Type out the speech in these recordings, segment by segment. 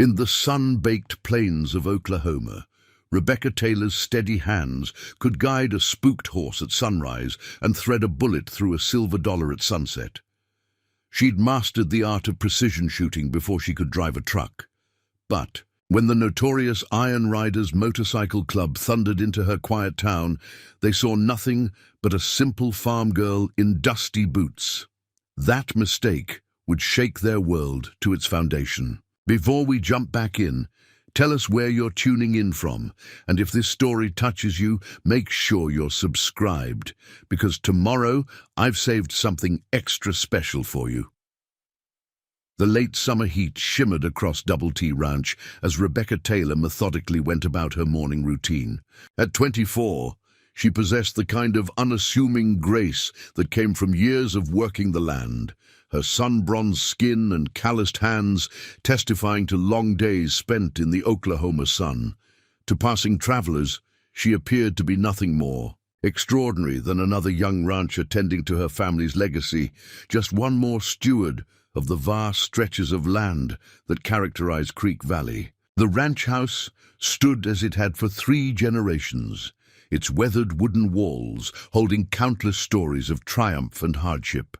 In the sun-baked plains of Oklahoma, Rebecca Taylor's steady hands could guide a spooked horse at sunrise and thread a bullet through a silver dollar at sunset. She'd mastered the art of precision shooting before she could drive a truck. But when the notorious Iron Riders Motorcycle Club thundered into her quiet town, they saw nothing but a simple farm girl in dusty boots. That mistake would shake their world to its foundation. Before we jump back in, tell us where you're tuning in from, and if this story touches you, make sure you're subscribed, because tomorrow I've saved something extra special for you. The late summer heat shimmered across Double T Ranch as Rebecca Taylor methodically went about her morning routine. At 24, she possessed the kind of unassuming grace that came from years of working the land, her sun-bronzed skin and calloused hands testifying to long days spent in the Oklahoma sun. To passing travelers, she appeared to be nothing more extraordinary than another young rancher tending to her family's legacy, just one more steward of the vast stretches of land that characterized Creek Valley. The ranch house stood as it had for 3 generations, its weathered wooden walls holding countless stories of triumph and hardship.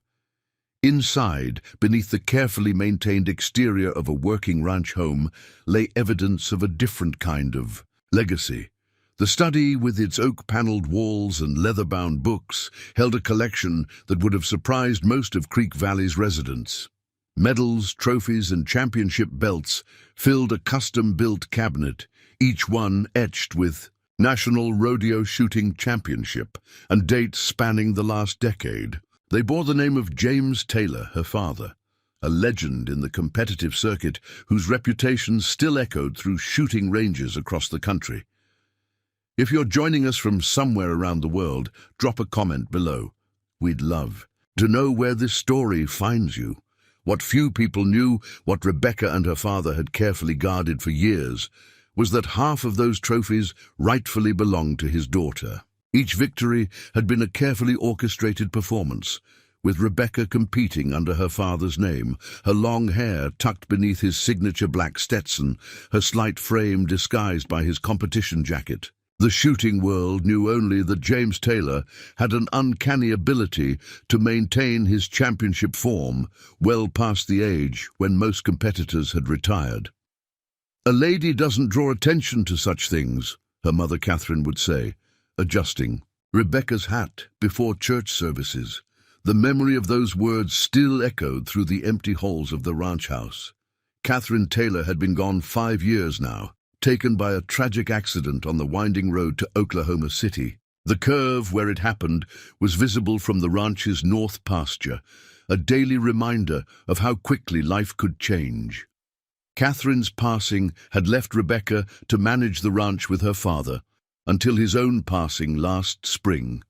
Inside, beneath the carefully maintained exterior of a working ranch home, lay evidence of a different kind of legacy. The study, with its oak-paneled walls and leather-bound books, held a collection that would have surprised most of Creek Valley's residents. Medals, trophies, and championship belts filled a custom-built cabinet, each one etched with National Rodeo Shooting Championship and dates spanning the last decade. They bore the name of James Taylor, her father, a legend in the competitive circuit whose reputation still echoed through shooting ranges across the country. If you're joining us from somewhere around the world, drop a comment below. We'd love to know where this story finds you. What few people knew, what Rebecca and her father had carefully guarded for years, was that half of those trophies rightfully belonged to his daughter. Each victory had been a carefully orchestrated performance, with Rebecca competing under her father's name, her long hair tucked beneath his signature black Stetson, her slight frame disguised by his competition jacket. The shooting world knew only that James Taylor had an uncanny ability to maintain his championship form well past the age when most competitors had retired. "A lady doesn't draw attention to such things," her mother Catherine would say, adjusting Rebecca's hat before church services. The memory of those words still echoed through the empty halls of the ranch house. Catherine Taylor had been gone 5 years now, taken by a tragic accident on the winding road to Oklahoma City. The curve where it happened was visible from the ranch's north pasture, a daily reminder of how quickly life could change. Catherine's passing had left Rebecca to manage the ranch with her father, until his own passing last spring.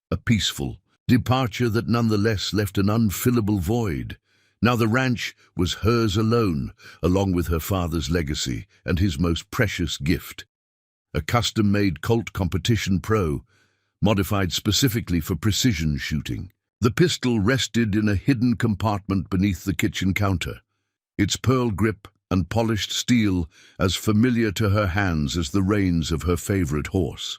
A peaceful departure that nonetheless left an unfillable void. Now the ranch was hers alone, along with her father's legacy and his most precious gift. A custom-made Colt Competition Pro, modified specifically for precision shooting. The pistol rested in a hidden compartment beneath the kitchen counter, its pearl grip and polished steel as familiar to her hands as the reins of her favorite horse.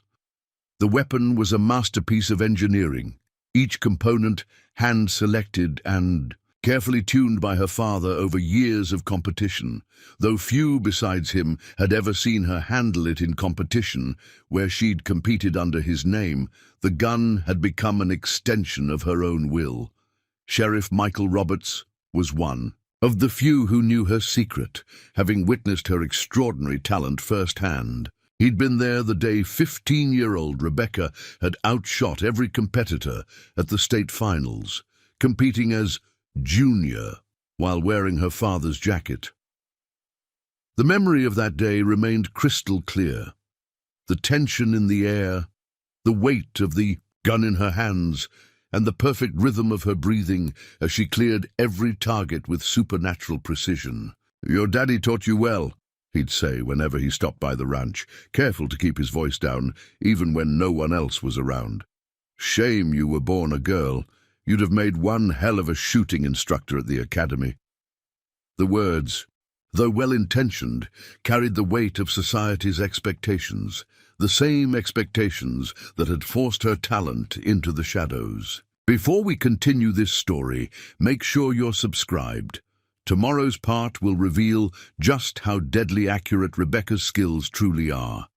The weapon was a masterpiece of engineering, each component hand-selected and carefully tuned by her father over years of competition, though few besides him had ever seen her handle it in competition where she'd competed under his name. The gun had become an extension of her own will. Sheriff Michael Roberts was one of the few who knew her secret, having witnessed her extraordinary talent firsthand. He'd been there the day 15-year-old Rebecca had outshot every competitor at the state finals, competing as junior while wearing her father's jacket. The memory of that day remained crystal clear. The tension in the air, the weight of the gun in her hands, and the perfect rhythm of her breathing as she cleared every target with supernatural precision. "Your daddy taught you well," he'd say whenever he stopped by the ranch, careful to keep his voice down, even when no one else was around. "Shame you were born a girl. You'd have made one hell of a shooting instructor at the academy." The words, though well-intentioned, carried the weight of society's expectations, the same expectations that had forced her talent into the shadows. Before we continue this story, make sure you're subscribed. Tomorrow's part will reveal just how deadly accurate Rebecca's skills truly are.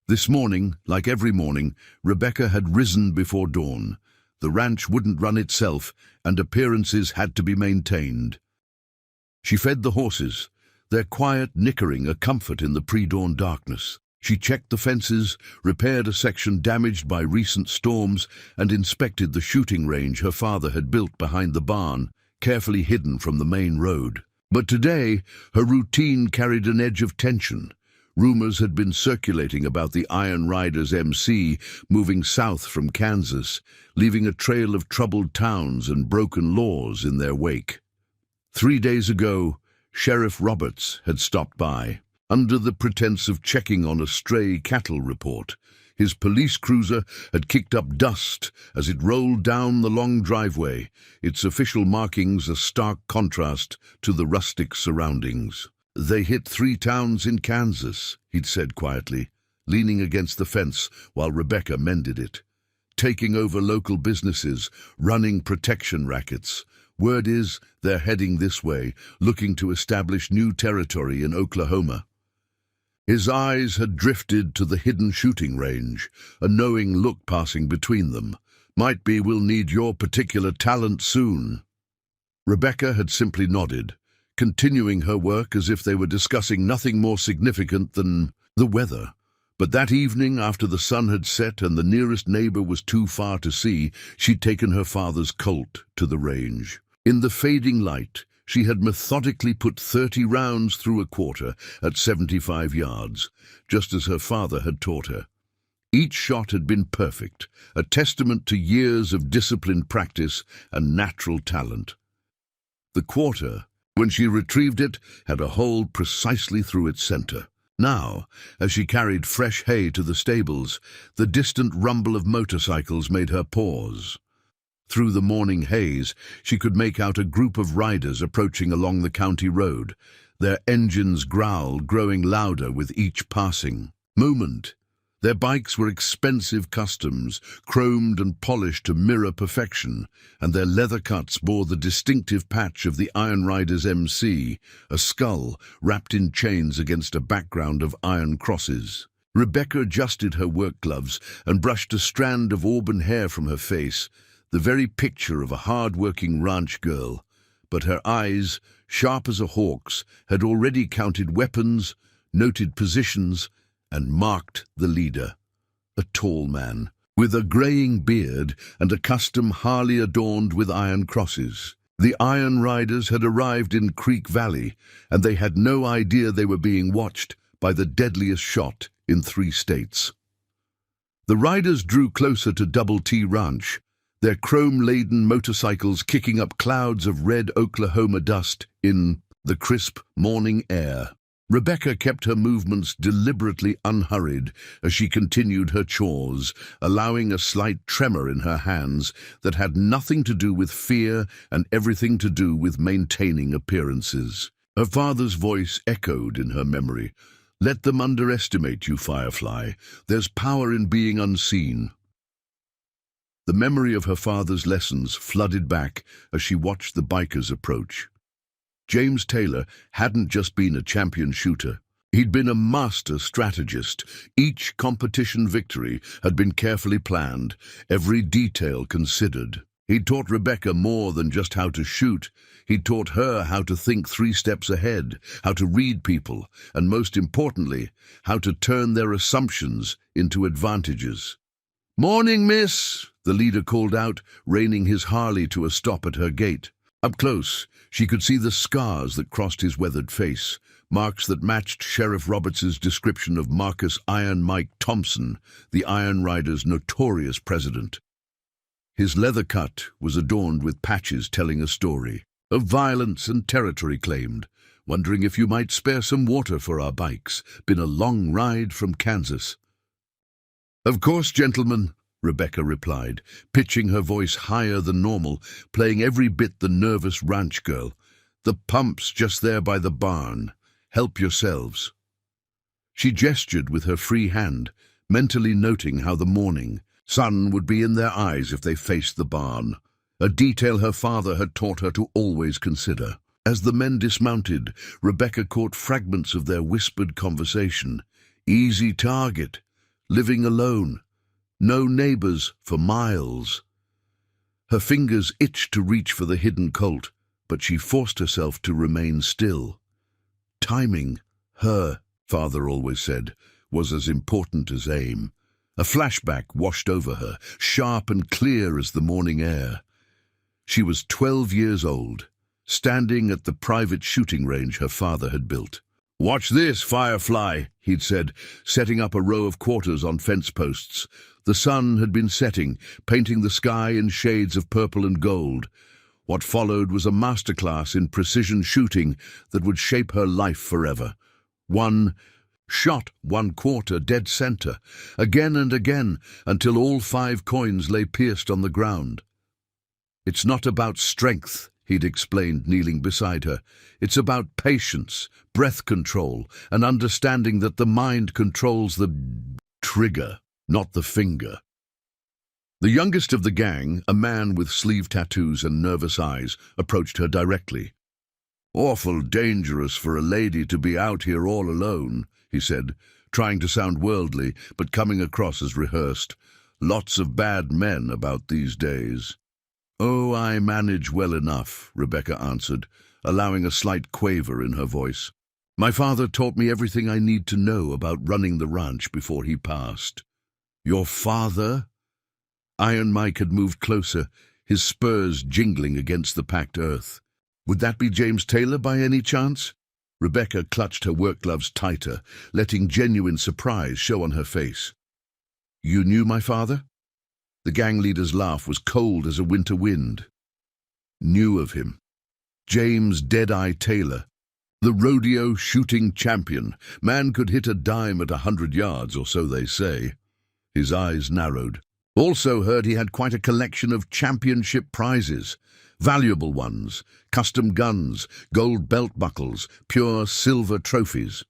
This morning, like every morning, Rebecca had risen before dawn. The ranch wouldn't run itself, and appearances had to be maintained. She fed the horses, their quiet nickering a comfort in the pre-dawn darkness. She checked the fences, repaired a section damaged by recent storms, and inspected the shooting range her father had built behind the barn, carefully hidden from the main road. But today, her routine carried an edge of tension. Rumors had been circulating about the Iron Riders MC moving south from Kansas, leaving a trail of troubled towns and broken laws in their wake. 3 days ago, Sheriff Roberts had stopped by. Under the pretense of checking on a stray cattle report, his police cruiser had kicked up dust as it rolled down the long driveway, its official markings a stark contrast to the rustic surroundings. "They hit 3 towns in Kansas," he'd said quietly, leaning against the fence while Rebecca mended it. "Taking over local businesses, running protection rackets. Word is they're heading this way, looking to establish new territory in Oklahoma." His eyes had drifted to the hidden shooting range, a knowing look passing between them. "Might be we'll need your particular talent soon." Rebecca had simply nodded, continuing her work as if they were discussing nothing more significant than the weather. But that evening, after the sun had set and the nearest neighbor was too far to see, she'd taken her father's colt to the range. In the fading light, she had methodically put 30 rounds through a quarter at 75 yards, just as her father had taught her. Each shot had been perfect, a testament to years of disciplined practice and natural talent. The quarter, when she retrieved it, had a hole precisely through its center. Now, as she carried fresh hay to the stables, the distant rumble of motorcycles made her pause. Through the morning haze, she could make out a group of riders approaching along the county road, their engine's growl growing louder with each passing moment. Their bikes were expensive customs, chromed and polished to mirror perfection, and their leather cuts bore the distinctive patch of the Iron Riders MC, a skull wrapped in chains against a background of iron crosses. Rebecca adjusted her work gloves and brushed a strand of auburn hair from her face, the very picture of a hard-working ranch girl. But her eyes, sharp as a hawk's, had already counted weapons, noted positions, and marked the leader. A tall man, with a greying beard and a custom Harley adorned with iron crosses. The Iron Riders had arrived in Creek Valley, and they had no idea they were being watched by the deadliest shot in 3 states. The riders drew closer to Double T Ranch, their chrome-laden motorcycles kicking up clouds of red Oklahoma dust in the crisp morning air. Rebecca kept her movements deliberately unhurried as she continued her chores, allowing a slight tremor in her hands that had nothing to do with fear and everything to do with maintaining appearances. Her father's voice echoed in her memory. "Let them underestimate you, Firefly. There's power in being unseen." The memory of her father's lessons flooded back as she watched the bikers approach. James Taylor hadn't just been a champion shooter. He'd been a master strategist. Each competition victory had been carefully planned, every detail considered. He'd taught Rebecca more than just how to shoot. He'd taught her how to think 3 steps ahead, how to read people, and most importantly, how to turn their assumptions into advantages. "Morning, miss," the leader called out, reining his Harley to a stop at her gate. Up close, she could see the scars that crossed his weathered face, marks that matched Sheriff Roberts's description of Marcus Iron Mike Thompson, the Iron Riders' notorious president. His leather cut was adorned with patches telling a story of violence and territory claimed. "Wondering if you might spare some water for our bikes. Been a long ride from Kansas." "Of course, gentlemen," Rebecca replied, pitching her voice higher than normal, playing every bit the nervous ranch girl. The pump's just there by the barn. Help yourselves." She gestured with her free hand, mentally noting how the morning sun would be in their eyes if they faced the barn, a detail her father had taught her to always consider. As the men dismounted, Rebecca caught fragments of their whispered conversation. Easy target, living alone, no neighbors for miles. Her fingers itched to reach for the hidden colt, but she forced herself to remain still. Timing, her father always said, was as important as aim. A flashback washed over her, sharp and clear as the morning air. She was 12 years old, standing at the private shooting range her father had built. "Watch this, Firefly," he'd said, setting up a row of quarters on fence posts. The sun had been setting, painting the sky in shades of purple and gold. What followed was a masterclass in precision shooting that would shape her life forever. One shot, 1/4 dead center, again and again, until all 5 coins lay pierced on the ground. "It's not about strength," he'd explained, kneeling beside her. "It's about patience, breath control, and understanding that the mind controls the trigger, not the finger." The youngest of the gang, a man with sleeve tattoos and nervous eyes, approached her directly. "Awful dangerous for a lady to be out here all alone," he said, trying to sound worldly, but coming across as rehearsed. "Lots of bad men about these days." "Oh, I manage well enough," Rebecca answered, allowing a slight quaver in her voice. "My father taught me everything I need to know about running the ranch before he passed." "Your father?" Iron Mike had moved closer, his spurs jingling against the packed earth. "Would that be James Taylor by any chance?" Rebecca clutched her work gloves tighter, letting genuine surprise show on her face. "You knew my father?" The gang leader's laugh was cold as a winter wind. "Knew of him. James Deadeye Taylor, the rodeo shooting champion. Man could hit a dime at 100 yards, or so they say." His eyes narrowed. "Also heard he had quite a collection of championship prizes. Valuable ones, custom guns, gold belt buckles, pure silver trophies."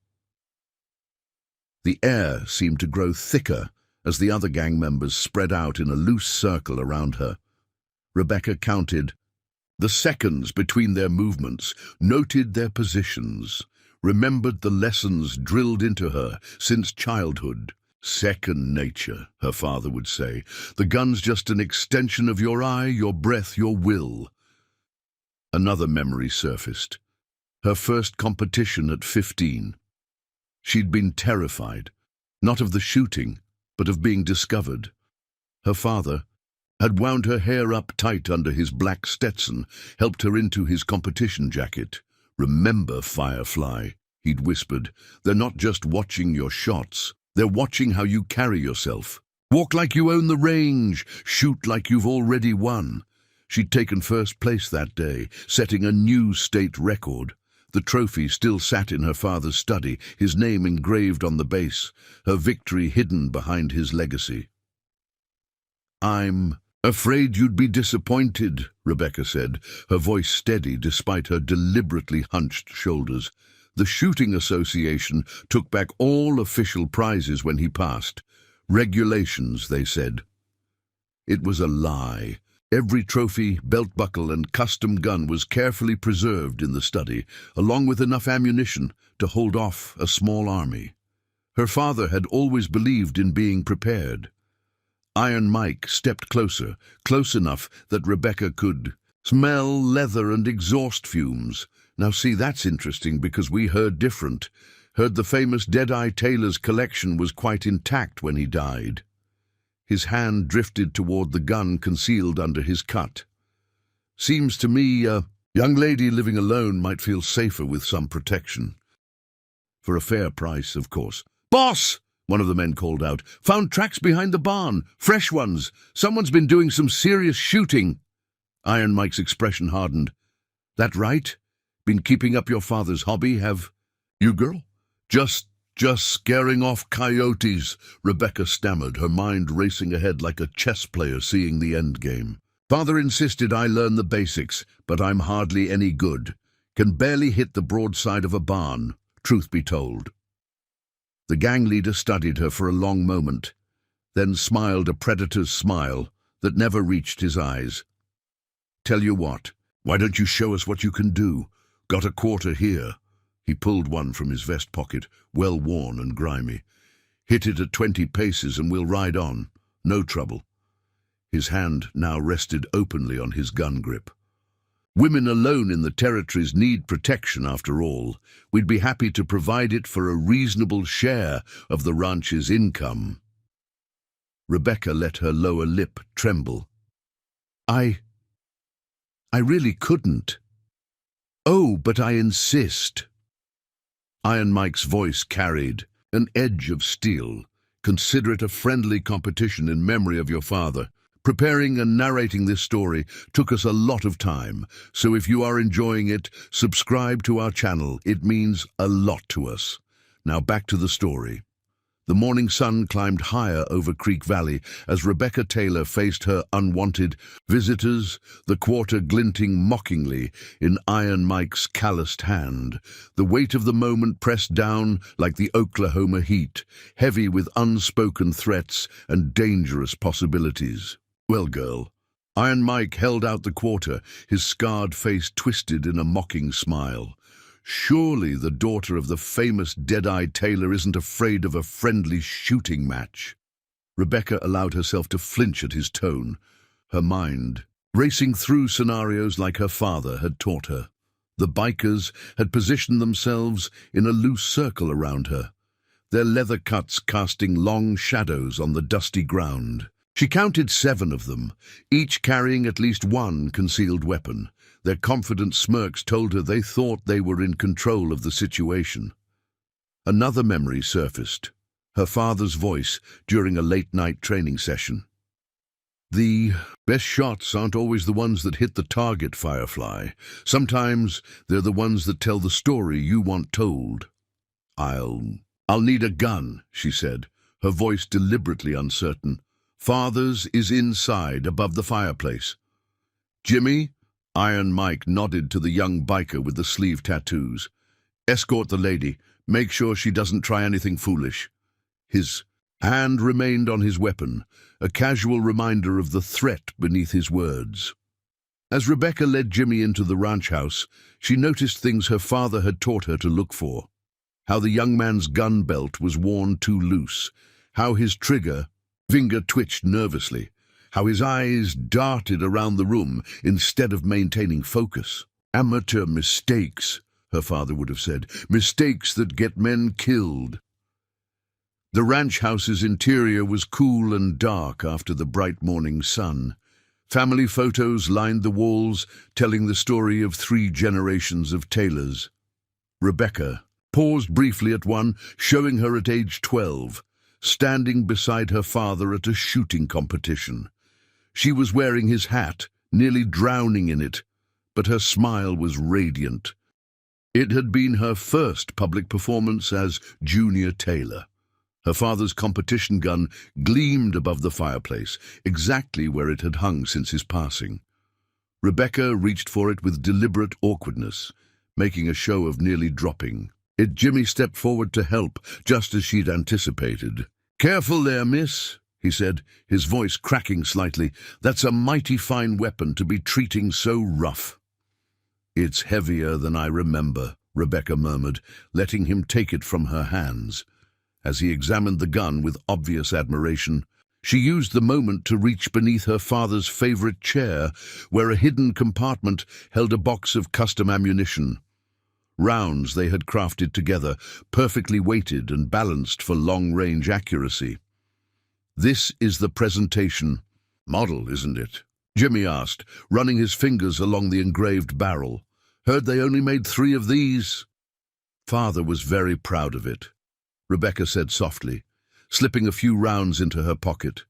The air seemed to grow thicker as the other gang members spread out in a loose circle around her. Rebecca counted the seconds between their movements, noted their positions, remembered the lessons drilled into her since childhood. "Second nature," her father would say. "The gun's just an extension of your eye, your breath, your will." Another memory surfaced. Her first competition at 15. She'd been terrified, not of the shooting, but of being discovered. Her father had wound her hair up tight under his black Stetson, helped her into his competition jacket. "Remember, Firefly," he'd whispered, "they're not just watching your shots. They're watching how you carry yourself. Walk like you own the range. Shoot like you've already won." She'd taken first place that day, setting a new state record. The trophy still sat in her father's study, his name engraved on the base, her victory hidden behind his legacy. "I'm afraid you'd be disappointed," Rebecca said, her voice steady despite her deliberately hunched shoulders. "The Shooting Association took back all official prizes when he passed. Regulations, they said." It was a lie. Every trophy, belt buckle, and custom gun was carefully preserved in the study, along with enough ammunition to hold off a small army. Her father had always believed in being prepared. Iron Mike stepped closer, close enough that Rebecca could smell leather and exhaust fumes. "Now see, that's interesting because we heard different. Heard the famous Deadeye Taylor's collection was quite intact when he died." His hand drifted toward the gun concealed under his cut. "Seems to me a young lady living alone might feel safer with some protection. For a fair price, of course." "Boss!" one of the men called out. "Found tracks behind the barn. Fresh ones. Someone's been doing some serious shooting." Iron Mike's expression hardened. "That right? Been keeping up your father's hobby, have you, girl?" Just scaring off coyotes," Rebecca stammered, her mind racing ahead like a chess player seeing the end game. "Father insisted I learn the basics, but I'm hardly any good. Can barely hit the broadside of a barn, truth be told. The gang leader studied her for a long moment, then smiled a predator's smile that never reached his eyes. Tell you what, why don't you show us what you can do? Got a quarter here. He pulled one from his vest pocket, well worn and grimy. Hit it at 20 paces and we'll ride on. No trouble. His hand now rested openly on his gun grip. Women alone in the territories need protection after all. We'd be happy to provide it for a reasonable share of the ranch's income. Rebecca let her lower lip tremble. I really couldn't. Oh, but I insist. Iron Mike's voice carried an edge of steel. Consider it a friendly competition in memory of your father. Preparing and narrating this story took us a lot of time, so if you are enjoying it, subscribe to our channel. It means a lot to us. Now back to the story. The morning sun climbed higher over Creek Valley as Rebecca Taylor faced her unwanted visitors, the quarter glinting mockingly in Iron Mike's calloused hand. The weight of the moment pressed down like the Oklahoma heat, heavy with unspoken threats and dangerous possibilities. Well, girl. Iron Mike held out the quarter, his scarred face twisted in a mocking smile. Surely the daughter of the famous dead-eyed Taylor isn't afraid of a friendly shooting match. Rebecca allowed herself to flinch at his tone, her mind racing through scenarios like her father had taught her. The bikers had positioned themselves in a loose circle around her, their leather cuts casting long shadows on the dusty ground. She counted 7 of them, each carrying at least one concealed weapon. Their confident smirks told her they thought they were in control of the situation. Another memory surfaced, her father's voice during a late-night training session. The best shots aren't always the ones that hit the target, Firefly. Sometimes they're the ones that tell the story you want told. I'll need a gun, she said, her voice deliberately uncertain. Father's is inside, above the fireplace. Jimmy? Iron Mike nodded to the young biker with the sleeve tattoos. Escort the lady. Make sure she doesn't try anything foolish. His hand remained on his weapon, a casual reminder of the threat beneath his words. As Rebecca led Jimmy into the ranch house, she noticed things her father had taught her to look for. How the young man's gun belt was worn too loose, how his trigger finger twitched nervously, how his eyes darted around the room instead of maintaining focus. Amateur mistakes, her father would have said, mistakes that get men killed. The ranch house's interior was cool and dark after the bright morning sun. Family photos lined the walls, telling the story of 3 generations of Taylors. Rebecca paused briefly at one, showing her at age 12, standing beside her father at a shooting competition. She was wearing his hat, nearly drowning in it, but her smile was radiant. It had been her first public performance as Junior Taylor. Her father's competition gun gleamed above the fireplace, exactly where it had hung since his passing. Rebecca reached for it with deliberate awkwardness, making a show of nearly dropping. Jimmy stepped forward to help, just as she'd anticipated. "Careful there, miss," he said, his voice cracking slightly. "That's a mighty fine weapon to be treating so rough." "It's heavier than I remember," Rebecca murmured, letting him take it from her hands. As he examined the gun with obvious admiration, she used the moment to reach beneath her father's favorite chair, where a hidden compartment held a box of custom ammunition. Rounds they had crafted together, perfectly weighted and balanced for long-range accuracy. "This is the presentation model, isn't it?" Jimmy asked, running his fingers along the engraved barrel. "Heard they only made 3 of these." Father was very proud of it, Rebecca said softly, slipping a few rounds into her pocket.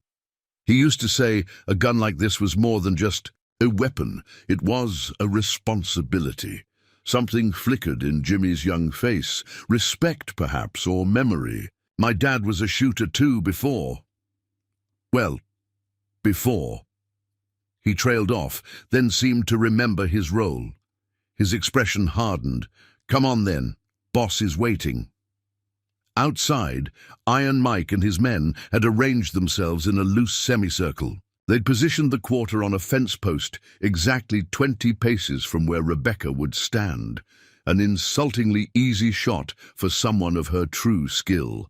He used to say a gun like this was more than just a weapon. It was a responsibility. Something flickered in Jimmy's young face. Respect, perhaps, or memory. "My dad was a shooter too before." "Well, before." He trailed off, then seemed to remember his role. His expression hardened. "Come on then, boss is waiting." Outside, Iron Mike and his men had arranged themselves in a loose semicircle. They'd positioned the quarter on a fence post exactly 20 paces from where Rebecca would stand, an insultingly easy shot for someone of her true skill.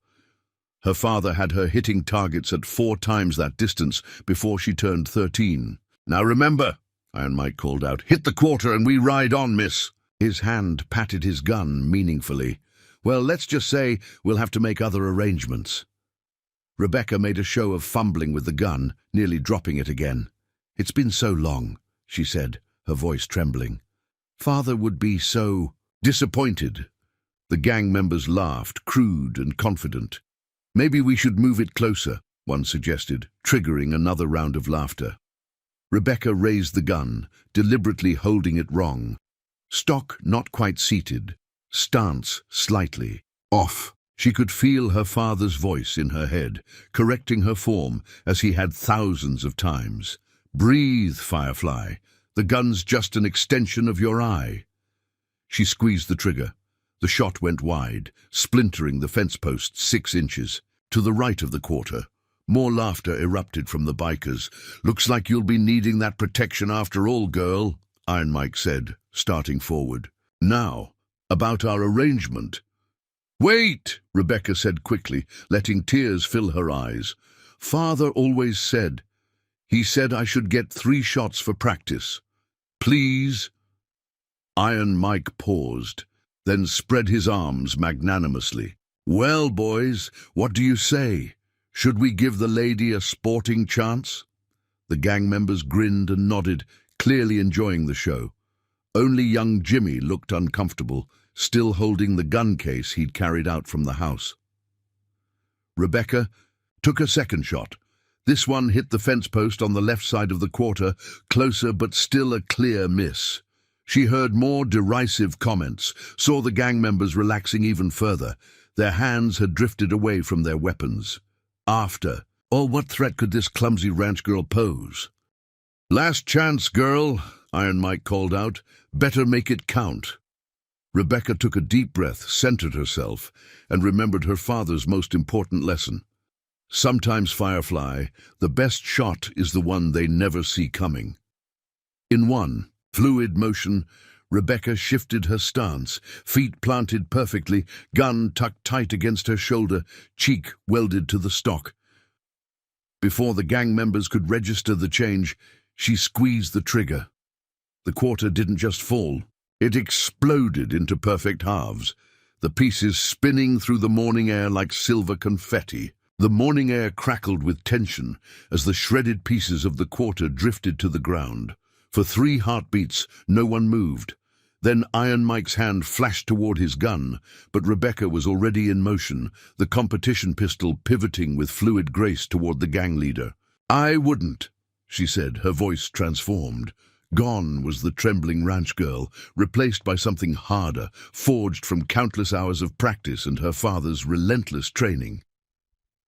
Her father had her hitting targets at 4 times that distance before she turned 13. "Now remember," Iron Mike called out, "hit the quarter and we ride on, miss." His hand patted his gun meaningfully. "Well, let's just say we'll have to make other arrangements." Rebecca made a show of fumbling with the gun, nearly dropping it again. "It's been so long," she said, her voice trembling. "Father would be so disappointed." The gang members laughed, crude and confident. "Maybe we should move it closer," one suggested, triggering another round of laughter. Rebecca raised the gun, deliberately holding it wrong. Stock not quite seated, stance slightly off. She could feel her father's voice in her head, correcting her form as he had thousands of times. "Breathe, Firefly. The gun's just an extension of your eye." She squeezed the trigger. The shot went wide, splintering the fence post 6 inches. To the right of the quarter, more laughter erupted from the bikers. "Looks like you'll be needing that protection after all, girl," Iron Mike said, starting forward. "Now, about our arrangement." "Wait," Rebecca said quickly, letting tears fill her eyes. "Father always said, he said I should get 3 shots for practice. Please?" Iron Mike paused, then spread his arms magnanimously. "Well, boys, what do you say? Should we give the lady a sporting chance?" The gang members grinned and nodded, clearly enjoying the show. Only young Jimmy looked uncomfortable, still holding the gun case he'd carried out from the house. Rebecca took a second shot. This one hit the fence post on the left side of the quarter, closer but still a clear miss. She heard more derisive comments, saw the gang members relaxing even further. Their hands had drifted away from their weapons. After, or what threat could this clumsy ranch girl pose? "Last chance, girl," Iron Mike called out. "Better make it count." Rebecca took a deep breath, centered herself, and remembered her father's most important lesson. Sometimes, Firefly, the best shot is the one they never see coming. In one fluid motion, Rebecca shifted her stance, feet planted perfectly, gun tucked tight against her shoulder, cheek welded to the stock. Before the gang members could register the change, she squeezed the trigger. The quarter didn't just fall, it exploded into perfect halves, the pieces spinning through the morning air like silver confetti. The morning air crackled with tension as the shredded pieces of the quarter drifted to the ground. For 3 heartbeats, no one moved. Then Iron Mike's hand flashed toward his gun, but Rebecca was already in motion, the competition pistol pivoting with fluid grace toward the gang leader. "I wouldn't," she said, her voice transformed. Gone was the trembling ranch girl, replaced by something harder, forged from countless hours of practice and her father's relentless training.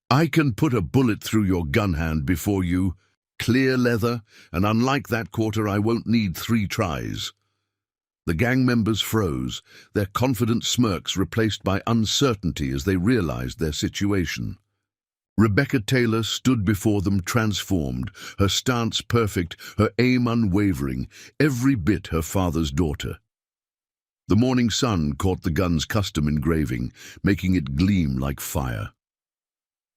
"I can put a bullet through your gun hand before you. Clear leather, and unlike that quarter, I won't need 3 tries. The gang members froze, their confident smirks replaced by uncertainty as they realized their situation. Rebecca Taylor stood before them transformed, her stance perfect, her aim unwavering, every bit her father's daughter. The morning sun caught the gun's custom engraving, making it gleam like fire.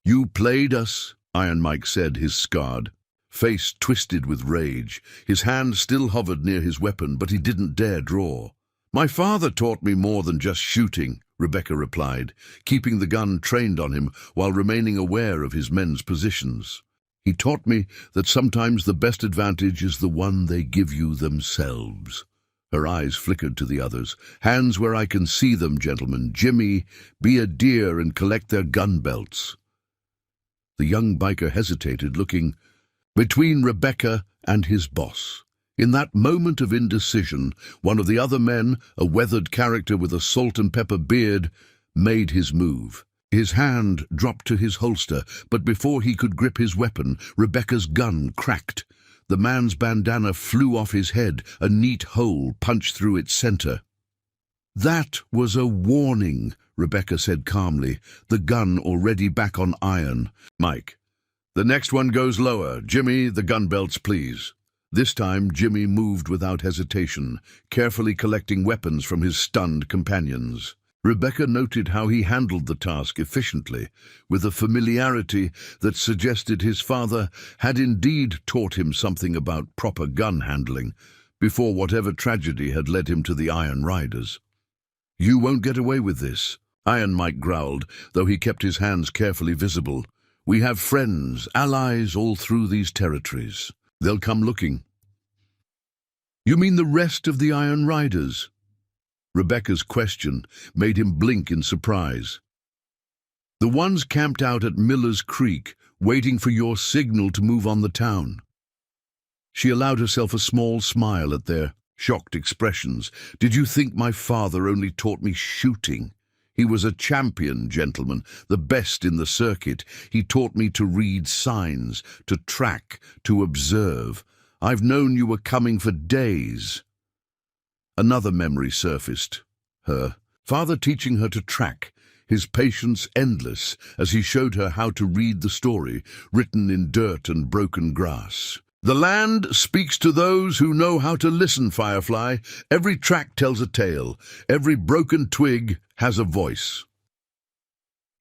"You played us," Iron Mike said, his scarred face twisted with rage. His hand still hovered near his weapon, but he didn't dare draw. "My father taught me more than just shooting," Rebecca replied, keeping the gun trained on him while remaining aware of his men's positions. "He taught me that sometimes the best advantage is the one they give you themselves." Her eyes flickered to the others. "Hands where I can see them, gentlemen. Jimmy, be a dear and collect their gun belts." The young biker hesitated, looking between Rebecca and his boss. In that moment of indecision, one of the other men, a weathered character with a salt and pepper beard, made his move. His hand dropped to his holster, but before he could grip his weapon, Rebecca's gun cracked. The man's bandana flew off his head, a neat hole punched through its center. "That was a warning," Rebecca said calmly, the gun already back on iron. "Mike, the next one goes lower. Jimmy, the gun belts, please." This time, Jimmy moved without hesitation, carefully collecting weapons from his stunned companions. Rebecca noted how he handled the task efficiently, with a familiarity that suggested his father had indeed taught him something about proper gun handling before whatever tragedy had led him to the Iron Riders. "You won't get away with this," Iron Mike growled, though he kept his hands carefully visible. "We have friends, allies all through these territories. They'll come looking." "You mean the rest of the Iron Riders?" Rebecca's question made him blink in surprise. "The ones camped out at Miller's Creek, waiting for your signal to move on the town." She allowed herself a small smile at their shocked expressions. "Did you think my father only taught me shooting? He was a champion, gentlemen, the best in the circuit. He taught me to read signs, to track, to observe. I've known you were coming for days." Another memory surfaced. Her father teaching her to track, his patience endless as he showed her how to read the story, written in dirt and broken grass. "The land speaks to those who know how to listen, Firefly. Every track tells a tale. Every broken twig has a voice."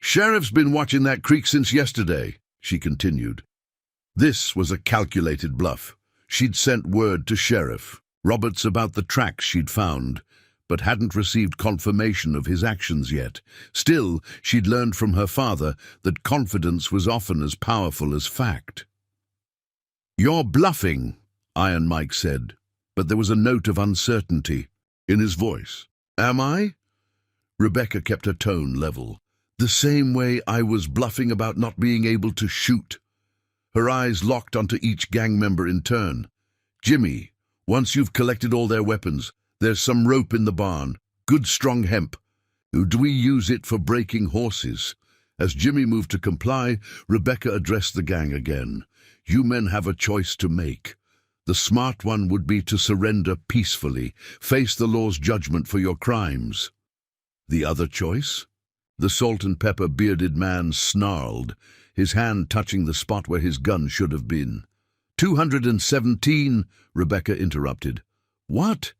"Sheriff's been watching that creek since yesterday," she continued. This was a calculated bluff. She'd sent word to Sheriff Roberts about the tracks she'd found, but hadn't received confirmation of his actions yet. Still, she'd learned from her father that confidence was often as powerful as fact. "You're bluffing," Iron Mike said, but there was a note of uncertainty in his voice. "Am I?" Rebecca kept her tone level. "The same way I was bluffing about not being able to shoot." Her eyes locked onto each gang member in turn. "Jimmy, once you've collected all their weapons, there's some rope in the barn, good strong hemp. Do we use it for breaking horses?" As Jimmy moved to comply, Rebecca addressed the gang again. "You men have a choice to make. The smart one would be to surrender peacefully, face the law's judgment for your crimes. The other choice?" The salt and pepper bearded man snarled, his hand touching the spot where his gun should have been. 217, Rebecca interrupted. "What?"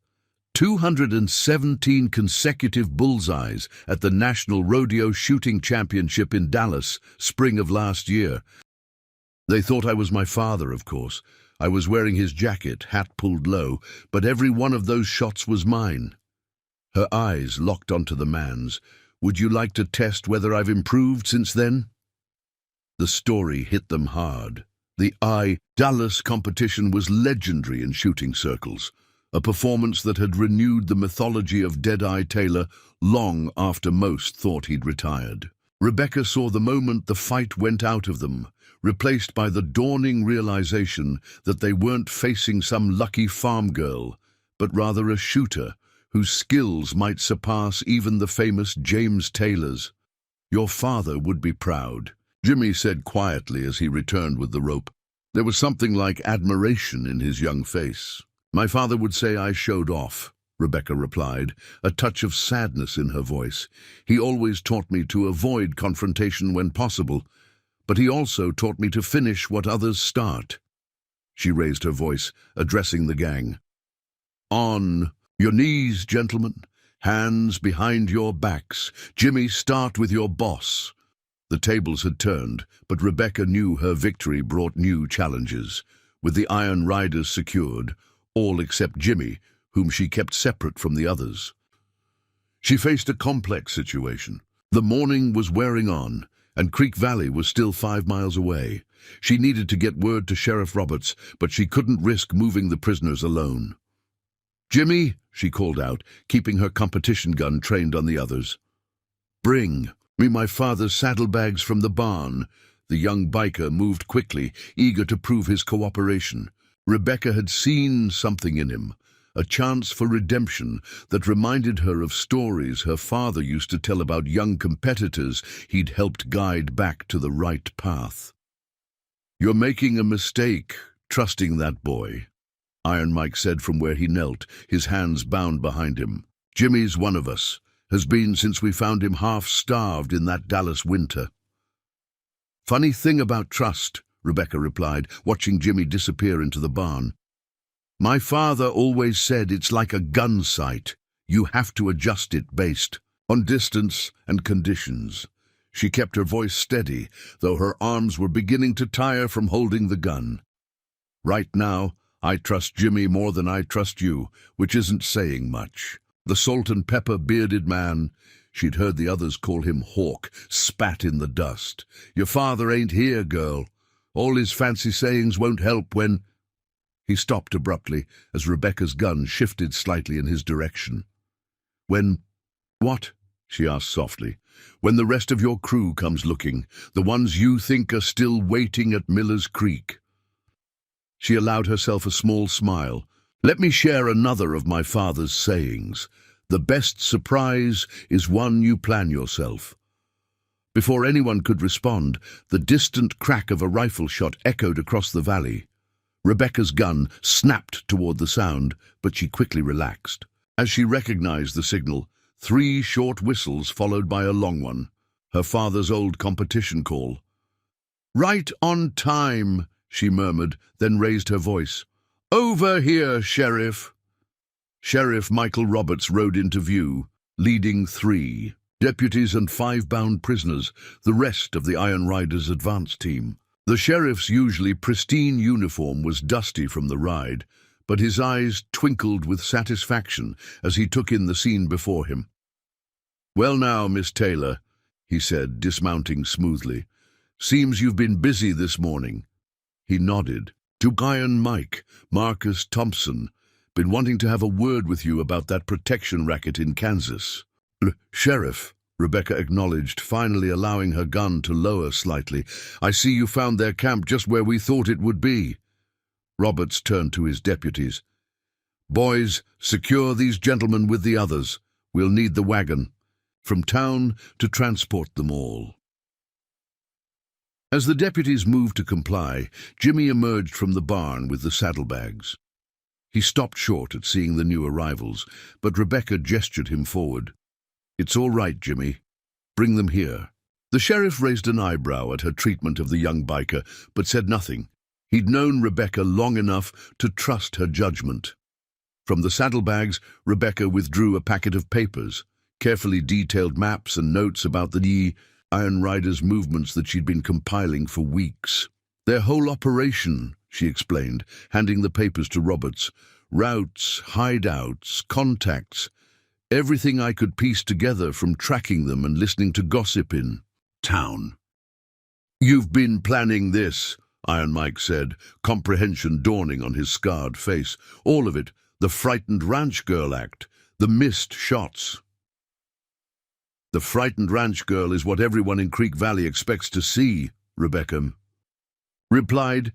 217 consecutive bullseyes at the National Rodeo Shooting Championship in Dallas, spring of last year. They thought I was my father, of course. I was wearing his jacket, hat pulled low, but every one of those shots was mine. Her eyes locked onto the man's. "Would you like to test whether I've improved since then?" The story hit them hard. The Dallas competition was legendary in shooting circles, a performance that had renewed the mythology of Deadeye Taylor long after most thought he'd retired. Rebecca saw the moment the fight went out of them, replaced by the dawning realization that they weren't facing some lucky farm girl, but rather a shooter whose skills might surpass even the famous James Taylor's. "Your father would be proud," Jimmy said quietly as he returned with the rope. There was something like admiration in his young face. "My father would say I showed off," Rebecca replied, a touch of sadness in her voice. "He always taught me to avoid confrontation when possible, but he also taught me to finish what others start." She raised her voice, addressing the gang. "On your knees, gentlemen, hands behind your backs. Jimmy, start with your boss." The tables had turned, but Rebecca knew her victory brought new challenges. With the Iron Riders secured, all except Jimmy, whom she kept separate from the others, she faced a complex situation. The morning was wearing on, and Creek Valley was still 5 miles away. She needed to get word to Sheriff Roberts, but she couldn't risk moving the prisoners alone. "Jimmy," she called out, keeping her competition gun trained on the others. "Bring me my father's saddlebags from the barn." The young biker moved quickly, eager to prove his cooperation. Rebecca had seen something in him, a chance for redemption that reminded her of stories her father used to tell about young competitors he'd helped guide back to the right path. "You're making a mistake," Trusting that boy, Iron Mike said from where he knelt, his hands bound behind him. Jimmy's one of us. Has been since we found him half-starved in that Dallas winter. Funny thing about trust, Rebecca replied, watching Jimmy disappear into the barn. My father always said it's like a gun sight. You have to adjust it based on distance and conditions. She kept her voice steady, though her arms were beginning to tire from holding the gun. Right now, I trust Jimmy more than I trust you, which isn't saying much. The salt and pepper bearded man, she'd heard the others call him Hawk, spat in the dust. Your father ain't here, girl. All his fancy sayings won't help when... He stopped abruptly as Rebecca's gun shifted slightly in his direction. When... What? She asked softly. When the rest of your crew comes looking, the ones you think are still waiting at Miller's Creek. She allowed herself a small smile. Let me share another of my father's sayings. The best surprise is one you plan yourself. Before anyone could respond, the distant crack of a rifle shot echoed across the valley. Rebecca's gun snapped toward the sound, but she quickly relaxed. As she recognized the signal, 3 short whistles followed by a long one, her father's old competition call. Right on time, she murmured, then raised her voice. Over here, Sheriff. Sheriff Michael Roberts rode into view, leading 3 deputies and 5 bound prisoners, the rest of the Iron Riders' advance team. The sheriff's usually pristine uniform was dusty from the ride, but his eyes twinkled with satisfaction as he took in the scene before him. Well now, Miss Taylor, he said, dismounting smoothly. Seems you've been busy this morning. He nodded. To Iron Mike, Marcus Thompson. Been wanting to have a word with you about that protection racket in Kansas. Sheriff, Rebecca acknowledged, finally allowing her gun to lower slightly. I see you found their camp just where we thought it would be. Roberts turned to his deputies. Boys, secure these gentlemen with the others. We'll need the wagon. From town to transport them all. As the deputies moved to comply, Jimmy emerged from the barn with the saddlebags. He stopped short at seeing the new arrivals, but Rebecca gestured him forward. It's all right, Jimmy. Bring them here. The sheriff raised an eyebrow at her treatment of the young biker, but said nothing. He'd known Rebecca long enough to trust her judgment. From the saddlebags, Rebecca withdrew a packet of papers, carefully detailed maps and notes about the Iron Riders' movements that she'd been compiling for weeks. Their whole operation, she explained, handing the papers to Roberts. Routes, hideouts, contacts, everything I could piece together from tracking them and listening to gossip in town. You've been planning this, Iron Mike said, comprehension dawning on his scarred face. All of it, the frightened ranch girl act, the missed shots. The frightened ranch girl is what everyone in Creek Valley expects to see, Rebecca replied.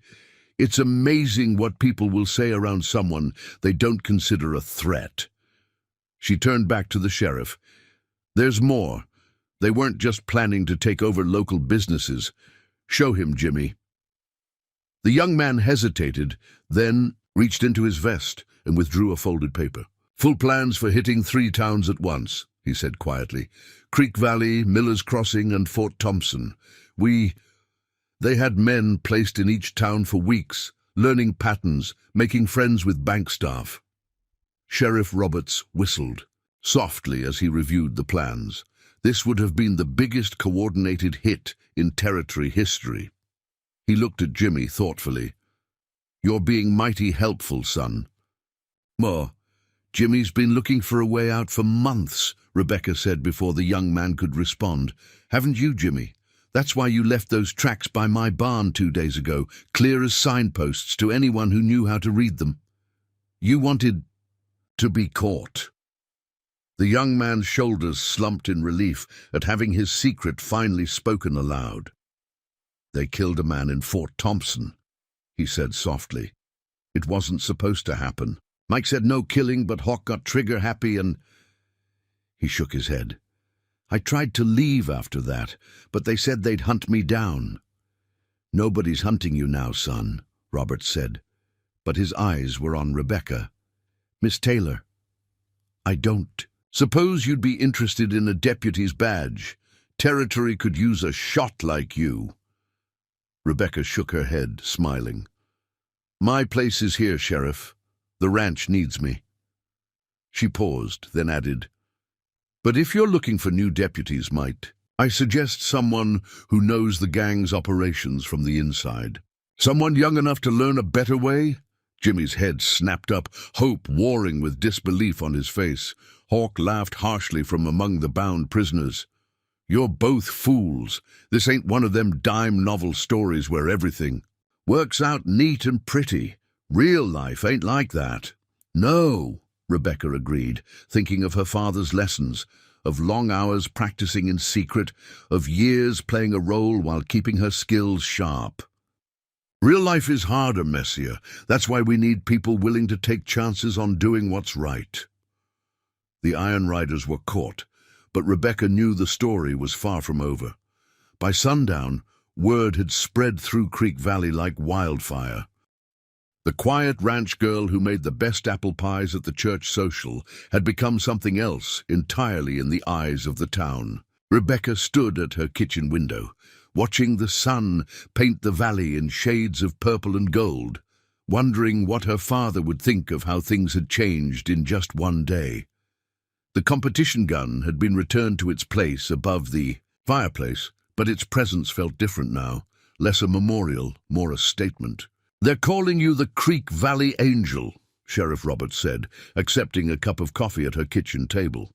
It's amazing what people will say around someone they don't consider a threat. She turned back to the sheriff. There's more. They weren't just planning to take over local businesses. Show him, Jimmy. The young man hesitated, then reached into his vest and withdrew a folded paper. Full plans for hitting 3 towns at once, he said quietly. Creek Valley, Miller's Crossing, and Fort Thompson. They had men placed in each town for weeks, learning patterns, making friends with bank staff. Sheriff Roberts whistled softly as he reviewed the plans. This would have been the biggest coordinated hit in territory history. He looked at Jimmy thoughtfully. You're being mighty helpful, son. More. Jimmy's been looking for a way out for months, Rebecca said before the young man could respond. Haven't you, Jimmy? That's why you left those tracks by my barn 2 days ago, clear as signposts to anyone who knew how to read them. You wanted to be caught. The young man's shoulders slumped in relief at having his secret finally spoken aloud. They killed a man in Fort Thompson, he said softly. It wasn't supposed to happen. Mike said no killing, but Hawk got trigger-happy and... He shook his head. I tried to leave after that, but they said they'd hunt me down. Nobody's hunting you now, son, Roberts said. but his eyes were on Rebecca. "Miss Taylor, I don't. Suppose you'd be interested in a deputy's badge. Territory could use a shot like you." Rebecca shook her head, smiling. "My place is here, Sheriff. The ranch needs me." She paused, then added, "But if you're looking for new deputies, I suggest someone who knows the gang's operations from the inside. Someone young enough to learn a better way?" Jimmy's head snapped up, hope warring with disbelief on his face. Hawk laughed harshly from among the bound prisoners. "You're both fools. This ain't one of them dime novel stories where everything works out neat and pretty. Real life ain't like that." "No," Rebecca agreed, thinking of her father's lessons, of long hours practicing in secret, of years playing a role while keeping her skills sharp. "Real life is harder, messier. That's why we need people willing to take chances on doing what's right." The Iron Riders were caught, but Rebecca knew the story was far from over. By sundown, word had spread through Creek Valley like wildfire. The quiet ranch girl who made the best apple pies at the church social had become something else entirely in the eyes of the town. Rebecca stood at her kitchen window, watching the sun paint the valley in shades of purple and gold, wondering what her father would think of how things had changed in just one day. The competition gun had been returned to its place above the fireplace, but its presence felt different now, less a memorial, more a statement. "They're calling you the Creek Valley Angel," Sheriff Roberts said, accepting a cup of coffee at her kitchen table.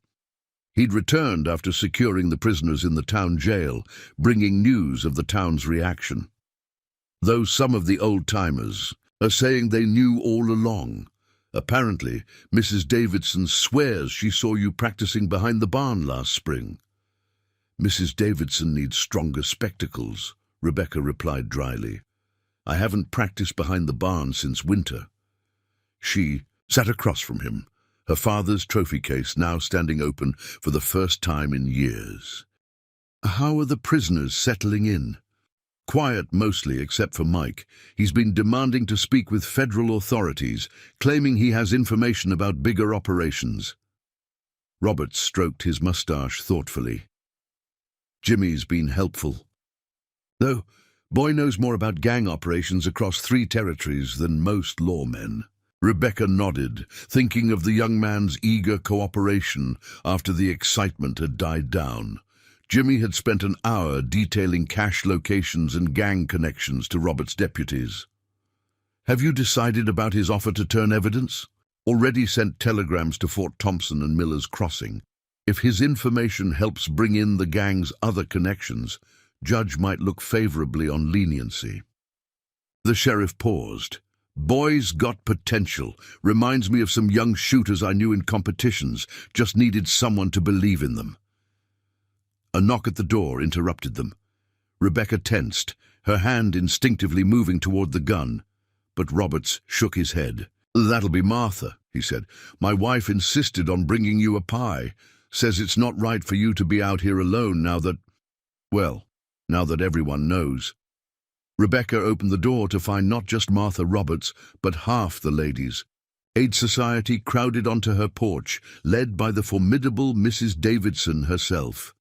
He'd returned after securing the prisoners in the town jail, bringing news of the town's reaction. "Though some of the old-timers are saying they knew all along. Apparently, Mrs. Davidson swears she saw you practicing behind the barn last spring." "Mrs. Davidson needs stronger spectacles," Rebecca replied dryly. "I haven't practiced behind the barn since winter." She sat across from him, her father's trophy case now standing open for the first time in years. "How are the prisoners settling in?" "Quiet mostly, except for Mike. He's been demanding to speak with federal authorities, claiming he has information about bigger operations." Roberts stroked his mustache thoughtfully. "Jimmy's been helpful. Though, boy knows more about gang operations across 3 territories than most lawmen." Rebecca nodded, thinking of the young man's eager cooperation after the excitement had died down. Jimmy had spent an hour detailing cache locations and gang connections to Robert's deputies. "Have you decided about his offer to turn evidence?" "Already sent telegrams to Fort Thompson and Miller's Crossing. If his information helps bring in the gang's other connections, Judge might look favorably on leniency." The sheriff paused. "Boy's got potential. Reminds me of some young shooters I knew in competitions. Just needed someone to believe in them." A knock at the door interrupted them. Rebecca tensed, her hand instinctively moving toward the gun. But Roberts shook his head. "That'll be Martha," he said. "My wife insisted on bringing you a pie. Says it's not right for you to be out here alone now that everyone knows." Rebecca opened the door to find not just Martha Roberts, but half the ladies. Aid Society crowded onto her porch, led by the formidable Mrs. Davidson herself.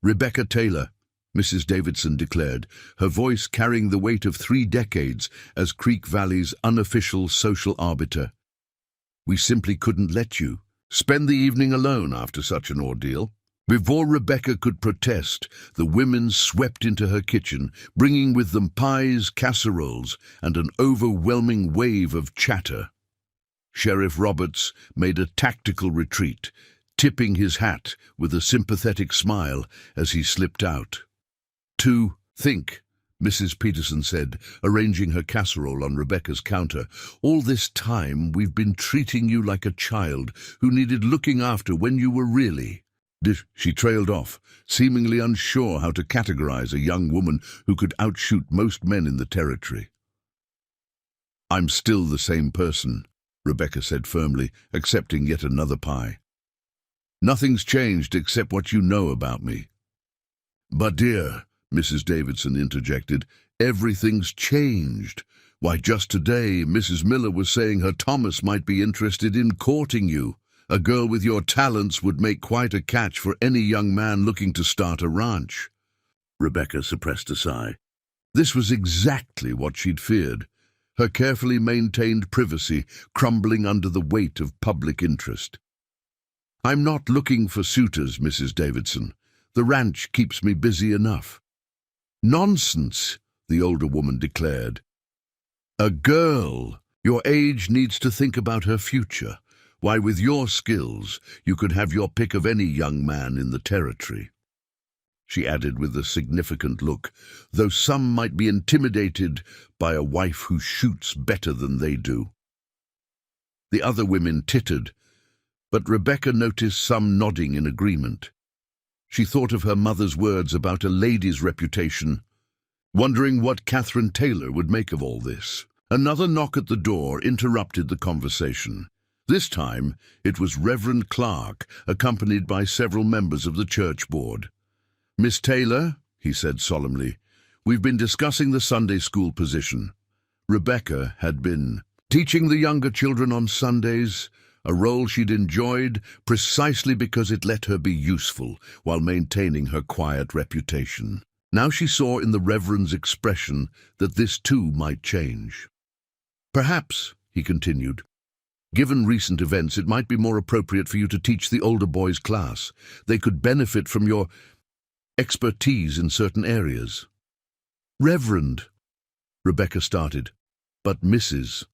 "Rebecca Taylor," Mrs. Davidson declared, her voice carrying the weight of 3 decades as Creek Valley's unofficial social arbiter. "We simply couldn't let you spend the evening alone after such an ordeal." Before Rebecca could protest, the women swept into her kitchen, bringing with them pies, casseroles, and an overwhelming wave of chatter. Sheriff Roberts made a tactical retreat, tipping his hat with a sympathetic smile as he slipped out. "To think," Mrs. Peterson said, arranging her casserole on Rebecca's counter, "all this time we've been treating you like a child who needed looking after when you were really—" She trailed off, seemingly unsure how to categorize a young woman who could outshoot most men in the territory. "I'm still the same person," Rebecca said firmly, accepting yet another pie. "Nothing's changed except what you know about me." "But dear," Mrs. Davidson interjected, "everything's changed. Why, just today, Mrs. Miller was saying her Thomas might be interested in courting you. A girl with your talents would make quite a catch for any young man looking to start a ranch." Rebecca suppressed a sigh. This was exactly what she'd feared, her carefully maintained privacy crumbling under the weight of public interest. "I'm not looking for suitors, Mrs. Davidson. The ranch keeps me busy enough." "Nonsense," the older woman declared. "A girl your age needs to think about her future. Why, with your skills, you could have your pick of any young man in the territory," she added with a significant look, though some might be intimidated by a wife who shoots better than they do. The other women tittered, but Rebecca noticed some nodding in agreement. She thought of her mother's words about a lady's reputation, wondering what Catherine Taylor would make of all this. Another knock at the door interrupted the conversation. This time, it was Reverend Clark, accompanied by several members of the church board. "Miss Taylor," he said solemnly, "we've been discussing the Sunday school position." Rebecca had been teaching the younger children on Sundays, a role she'd enjoyed precisely because it let her be useful while maintaining her quiet reputation. Now she saw in the Reverend's expression that this too might change. "Perhaps," he continued, "given recent events, it might be more appropriate for you to teach the older boys' class. They could benefit from your expertise in certain areas." "Reverend," Rebecca started, but Mrs.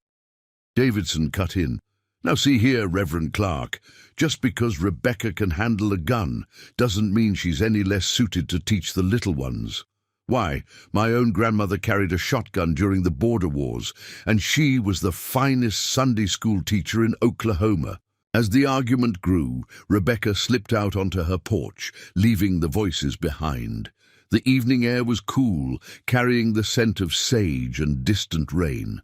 Davidson cut in. "Now see here, Reverend Clark, just because Rebecca can handle a gun doesn't mean she's any less suited to teach the little ones. Why, my own grandmother carried a shotgun during the border wars, and she was the finest Sunday school teacher in Oklahoma." As the argument grew, Rebecca slipped out onto her porch, leaving the voices behind. The evening air was cool, carrying the scent of sage and distant rain.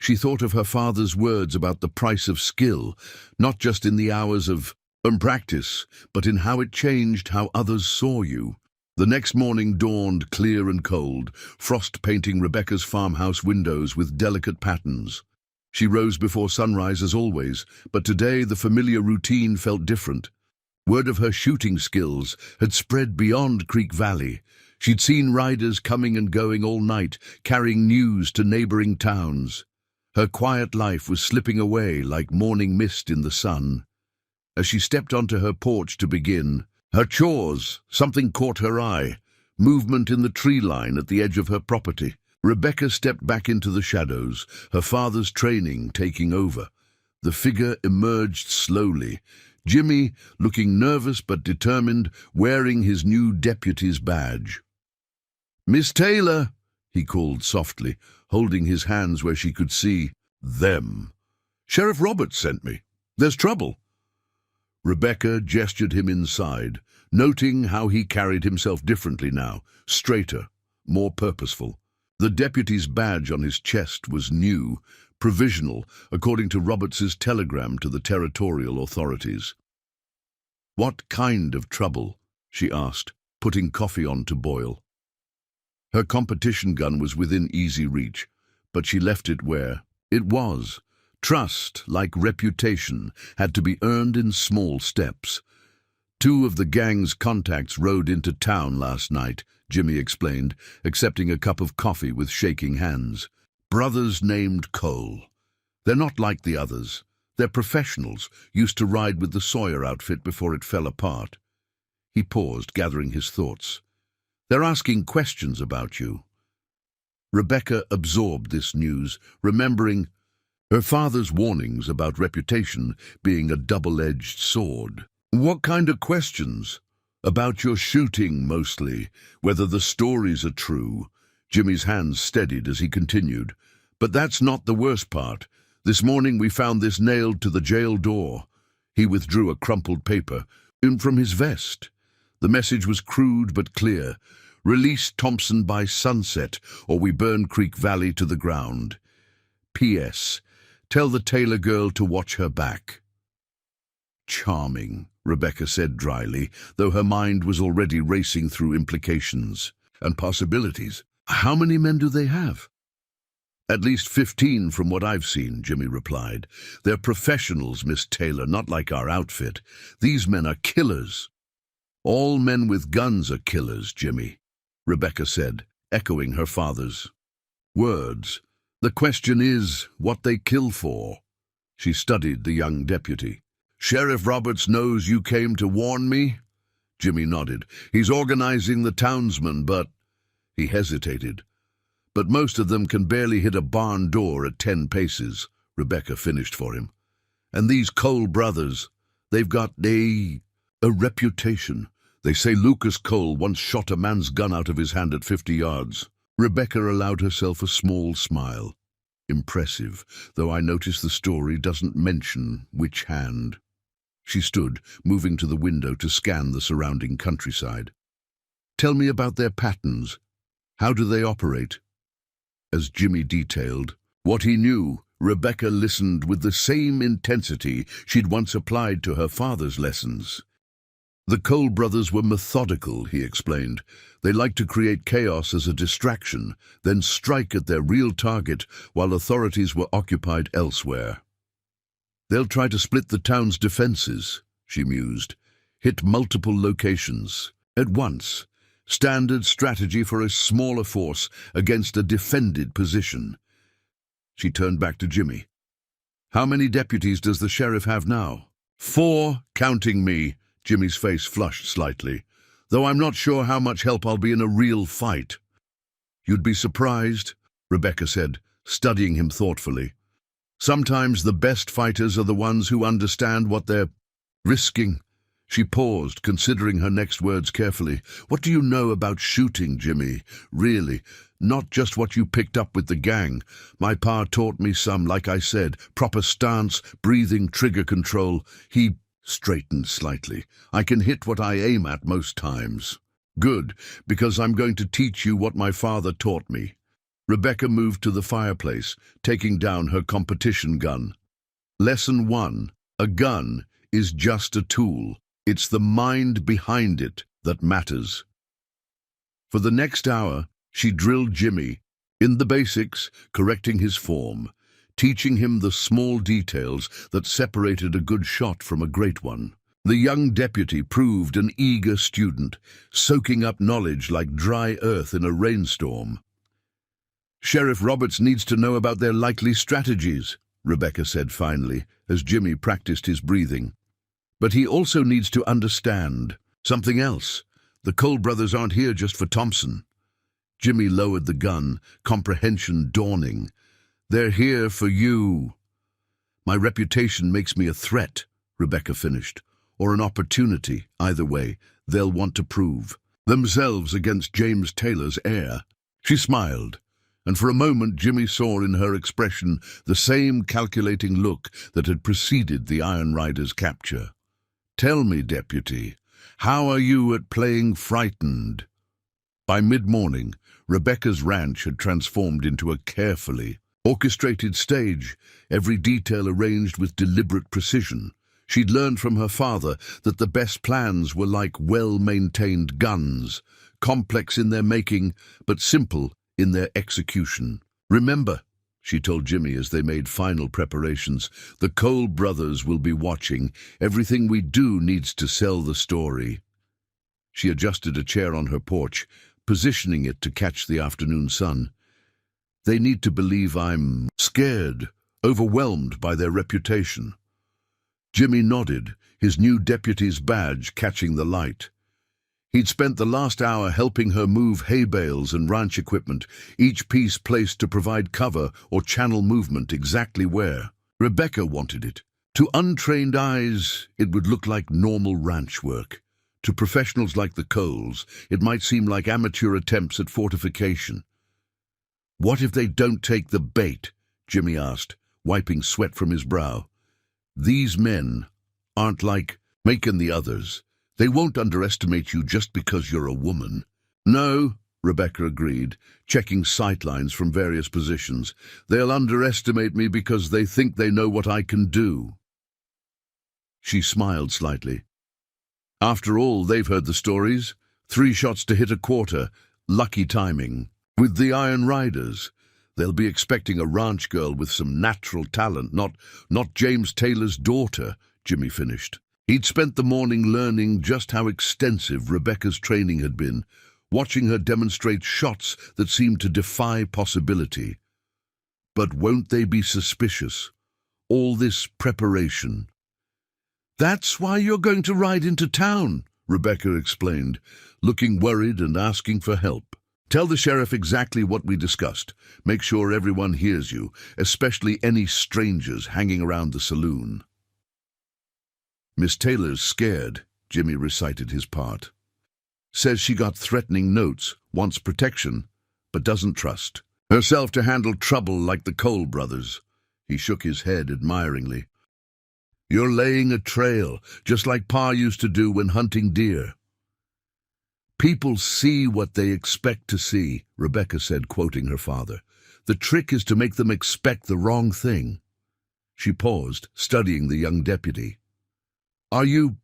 She thought of her father's words about the price of skill, not just in the hours of practice, but in how it changed how others saw you. The next morning dawned clear and cold, frost painting Rebecca's farmhouse windows with delicate patterns. She rose before sunrise as always, but today the familiar routine felt different. Word of her shooting skills had spread beyond Creek Valley. She'd seen riders coming and going all night, carrying news to neighboring towns. Her quiet life was slipping away like morning mist in the sun. As she stepped onto her porch to begin her chores, something caught her eye, movement in the tree line at the edge of her property. Rebecca stepped back into the shadows, her father's training taking over. The figure emerged slowly, Jimmy, looking nervous but determined, wearing his new deputy's badge. "Miss Taylor," he called softly, holding his hands where she could see them. "Sheriff Roberts sent me. There's trouble." Rebecca gestured him inside, noting how he carried himself differently now, straighter, more purposeful. The deputy's badge on his chest was new, provisional, according to Roberts's telegram to the territorial authorities. "What kind of trouble?" she asked, putting coffee on to boil. Her competition gun was within easy reach, but she left it where it was. Trust, like reputation, had to be earned in small steps. "Two of the gang's contacts rode into town last night," Jimmy explained, accepting a cup of coffee with shaking hands. "Brothers named Cole. They're not like the others. They're professionals, used to ride with the Sawyer outfit before it fell apart." He paused, gathering his thoughts. "They're asking questions about you." Rebecca absorbed this news, remembering her father's warnings about reputation being a double-edged sword. "What kind of questions?" "About your shooting, mostly. Whether the stories are true." Jimmy's hands steadied as he continued. "But that's not the worst part. This morning we found this nailed to the jail door." He withdrew a crumpled paper from his vest. The message was crude but clear. "Release Thompson by sunset, or we burn Creek Valley to the ground. P.S. Tell the Taylor girl to watch her back." "Charming," Rebecca said dryly, though her mind was already racing through implications and possibilities. "How many men do they have?" At least 15 from what I've seen, Jimmy replied. They're professionals, Miss Taylor, not like our outfit. These men are killers. All men with guns are killers, Jimmy, Rebecca said, echoing her father's words. The question is what they kill for. She studied the young deputy. Sheriff Roberts knows you came to warn me? Jimmy nodded. He's organizing the townsmen, but... He hesitated. But most of them can barely hit a barn door at 10 paces, Rebecca finished for him. And these Cole brothers, they've got a reputation. They say Lucas Cole once shot a man's gun out of his hand at 50 yards. Rebecca allowed herself a small smile. Impressive, though I notice the story doesn't mention which hand. She stood, moving to the window to scan the surrounding countryside. Tell me about their patterns. How do they operate? As Jimmy detailed what he knew, Rebecca listened with the same intensity she'd once applied to her father's lessons. The Cole brothers were methodical, he explained. They liked to create chaos as a distraction, then strike at their real target while authorities were occupied elsewhere. They'll try to split the town's defenses, she mused, hit multiple locations at once. Standard strategy for a smaller force against a defended position. She turned back to Jimmy. How many deputies does the sheriff have now? 4, counting me. Jimmy's face flushed slightly. Though I'm not sure how much help I'll be in a real fight. You'd be surprised, Rebecca said, studying him thoughtfully. Sometimes the best fighters are the ones who understand what they're risking. She paused, considering her next words carefully. What do you know about shooting, Jimmy? Really, not just what you picked up with the gang. My pa taught me some, like I said, proper stance, breathing, trigger control. He straightened slightly. I can hit what I aim at most times. Good, because I'm going to teach you what my father taught me. Rebecca moved to the fireplace, taking down her competition gun. Lesson 1. A gun is just a tool. It's the mind behind it that matters. For the next hour, she drilled Jimmy in the basics, correcting his form, teaching him the small details that separated a good shot from a great one. The young deputy proved an eager student, soaking up knowledge like dry earth in a rainstorm. Sheriff Roberts needs to know about their likely strategies, Rebecca said finally, as Jimmy practiced his breathing. But he also needs to understand something else. The Cole brothers aren't here just for Thompson. Jimmy lowered the gun, comprehension dawning. They're here for you. My reputation makes me a threat, Rebecca finished, or an opportunity. Either way, they'll want to prove themselves against James Taylor's heir. She smiled, and for a moment Jimmy saw in her expression the same calculating look that had preceded the Iron Rider's capture. Tell me, deputy, how are you at playing frightened? By mid-morning, Rebecca's ranch had transformed into a carefully orchestrated stage, every detail arranged with deliberate precision. She'd learned from her father that the best plans were like well-maintained guns, complex in their making, but simple in their execution. Remember, she told Jimmy as they made final preparations, the Cole brothers will be watching. Everything we do needs to sell the story. She adjusted a chair on her porch, positioning it to catch the afternoon sun. They need to believe I'm scared, overwhelmed by their reputation. Jimmy nodded, his new deputy's badge catching the light. He'd spent the last hour helping her move hay bales and ranch equipment, each piece placed to provide cover or channel movement exactly where Rebecca wanted it. To untrained eyes, it would look like normal ranch work. To professionals like the Coles, it might seem like amateur attempts at fortification. What if they don't take the bait? Jimmy asked, wiping sweat from his brow. These men aren't like Macon the others. They won't underestimate you just because you're a woman. No, Rebecca agreed, checking sightlines from various positions. They'll underestimate me because they think they know what I can do. She smiled slightly. After all, they've heard the stories. 3 shots to hit a quarter. Lucky timing. With the Iron Riders, They'll be expecting a ranch girl with some natural talent, not James Taylor's daughter, Jimmy finished. He'd spent the morning learning just how extensive Rebecca's training had been, watching her demonstrate shots that seemed to defy possibility. But won't they be suspicious? All this preparation. "That's why you're going to ride into town," Rebecca explained, looking worried and asking for help. "Tell the sheriff exactly what we discussed. Make sure everyone hears you, especially any strangers hanging around the saloon." "Miss Taylor's scared," Jimmy recited his part. "Says she got threatening notes, wants protection, but doesn't trust herself to handle trouble like the Cole brothers." He shook his head admiringly. "You're laying a trail, just like Pa used to do when hunting deer." "People see what they expect to see," Rebecca said, quoting her father. "The trick is to make them expect the wrong thing." She paused, studying the young deputy. "Are you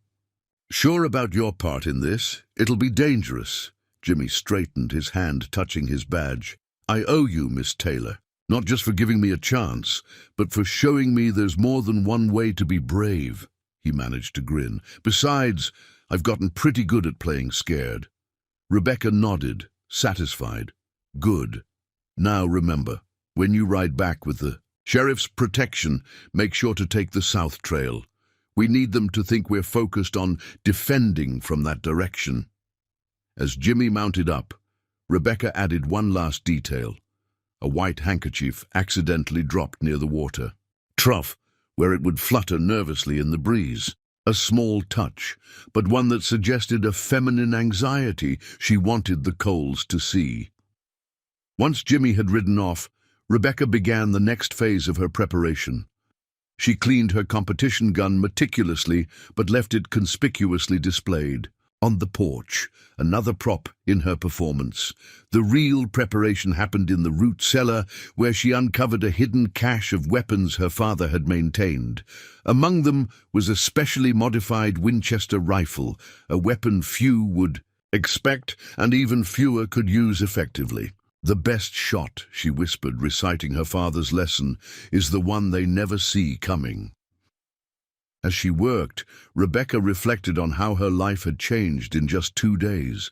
sure about your part in this? It'll be dangerous." Jimmy straightened, his hand touching his badge. "I owe you, Miss Taylor, not just for giving me a chance, but for showing me there's more than one way to be brave." He managed to grin. "Besides, I've gotten pretty good at playing scared." Rebecca nodded, satisfied. "Good. Now remember, when you ride back with the sheriff's protection, make sure to take the south trail. We need them to think we're focused on defending from that direction." As Jimmy mounted up, Rebecca added one last detail. A white handkerchief accidentally dropped near the water trough, where it would flutter nervously in the breeze. A small touch, but one that suggested a feminine anxiety she wanted the Coles to see. Once Jimmy had ridden off, Rebecca began the next phase of her preparation. She cleaned her competition gun meticulously, but left it conspicuously displayed on the porch, another prop in her performance. The real preparation happened in the root cellar, where she uncovered a hidden cache of weapons her father had maintained. Among them was a specially modified Winchester rifle, a weapon few would expect and even fewer could use effectively. "The best shot," she whispered, reciting her father's lesson, "is the one they never see coming." As she worked, Rebecca reflected on how her life had changed in just 2 days.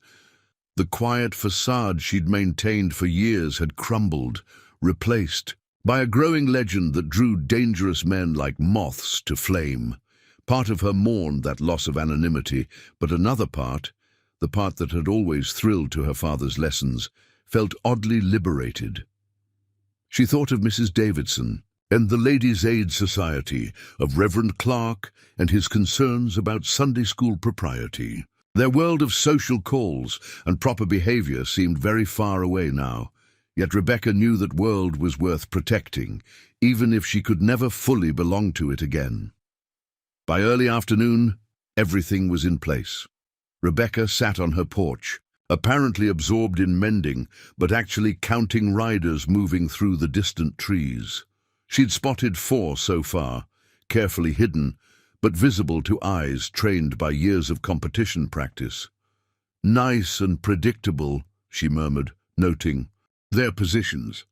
The quiet facade she'd maintained for years had crumbled, replaced by a growing legend that drew dangerous men like moths to flame. Part of her mourned that loss of anonymity, but another part, the part that had always thrilled to her father's lessons, felt oddly liberated. She thought of Mrs. Davidson and the Ladies' Aid Society, of Reverend Clark and his concerns about Sunday school propriety. Their world of social calls and proper behavior seemed very far away now, yet Rebecca knew that world was worth protecting, even if she could never fully belong to it again. By early afternoon, everything was in place. Rebecca sat on her porch, apparently absorbed in mending, but actually counting riders moving through the distant trees. She'd spotted 4 so far, carefully hidden, but visible to eyes trained by years of competition practice. "Nice and predictable," she murmured, noting their positions.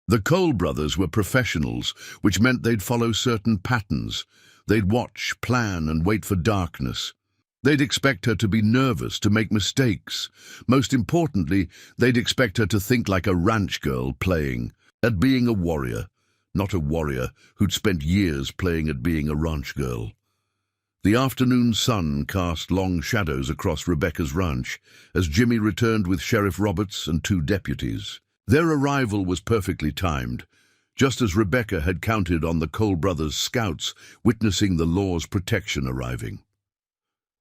The Cole brothers were professionals, which meant they'd follow certain patterns. They'd watch, plan, and wait for darkness. They'd expect her to be nervous, to make mistakes. Most importantly, they'd expect her to think like a ranch girl playing at being a warrior, not a warrior who'd spent years playing at being a ranch girl. The afternoon sun cast long shadows across Rebecca's ranch as Jimmy returned with Sheriff Roberts and 2 deputies. Their arrival was perfectly timed, just as Rebecca had counted on the Cole brothers' scouts witnessing the law's protection arriving.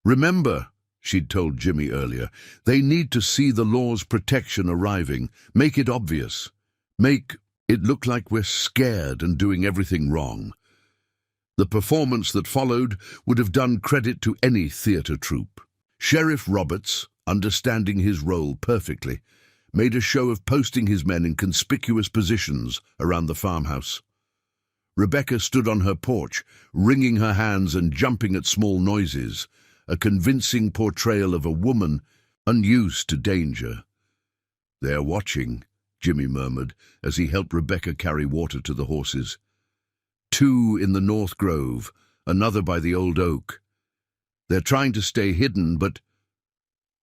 "Remember," she'd told Jimmy earlier, "they need to see the law's protection arriving. Make it obvious. Make it look like we're scared and doing everything wrong." The performance that followed would have done credit to any theater troupe. Sheriff Roberts, understanding his role perfectly, made a show of posting his men in conspicuous positions around the farmhouse. Rebecca stood on her porch, wringing her hands and jumping at small noises, a convincing portrayal of a woman unused to danger. "They're watching," Jimmy murmured as he helped Rebecca carry water to the horses. 2 in the North Grove, another by the old oak. They're trying to stay hidden, but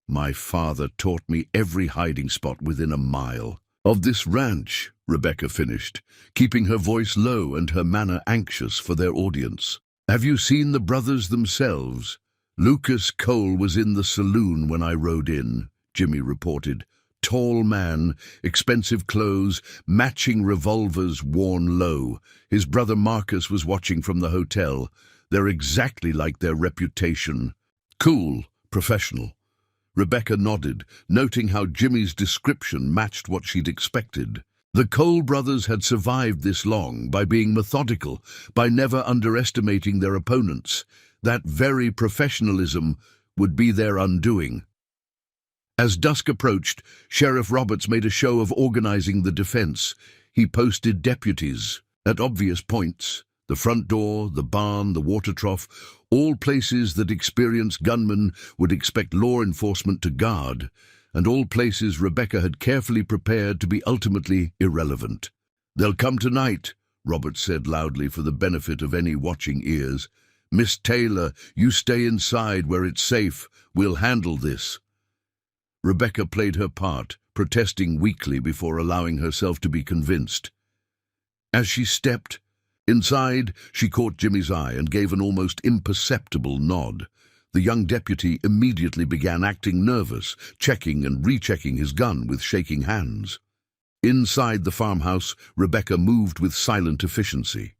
my father taught me every hiding spot within a mile of this ranch, Rebecca finished, keeping her voice low and her manner anxious for their audience. Have you seen the brothers themselves? Lucas Cole was in the saloon when I rode in, Jimmy reported. Tall man, expensive clothes, matching revolvers worn low. His brother Marcus was watching from the hotel. They're exactly like their reputation. Cool, professional. Rebecca nodded, noting how Jimmy's description matched what she'd expected. The Cole brothers had survived this long by being methodical, by never underestimating their opponents. That very professionalism would be their undoing. As dusk approached, Sheriff Roberts made a show of organizing the defense. He posted deputies at obvious points: the front door, the barn, the water trough, all places that experienced gunmen would expect law enforcement to guard, and all places Rebecca had carefully prepared to be ultimately irrelevant. They'll come tonight, Roberts said loudly for the benefit of any watching ears. Miss Taylor, you stay inside where it's safe. We'll handle this. Rebecca played her part, protesting weakly before allowing herself to be convinced. As she stepped inside, she caught Jimmy's eye and gave an almost imperceptible nod. The young deputy immediately began acting nervous, checking and rechecking his gun with shaking hands. Inside the farmhouse, Rebecca moved with silent efficiency.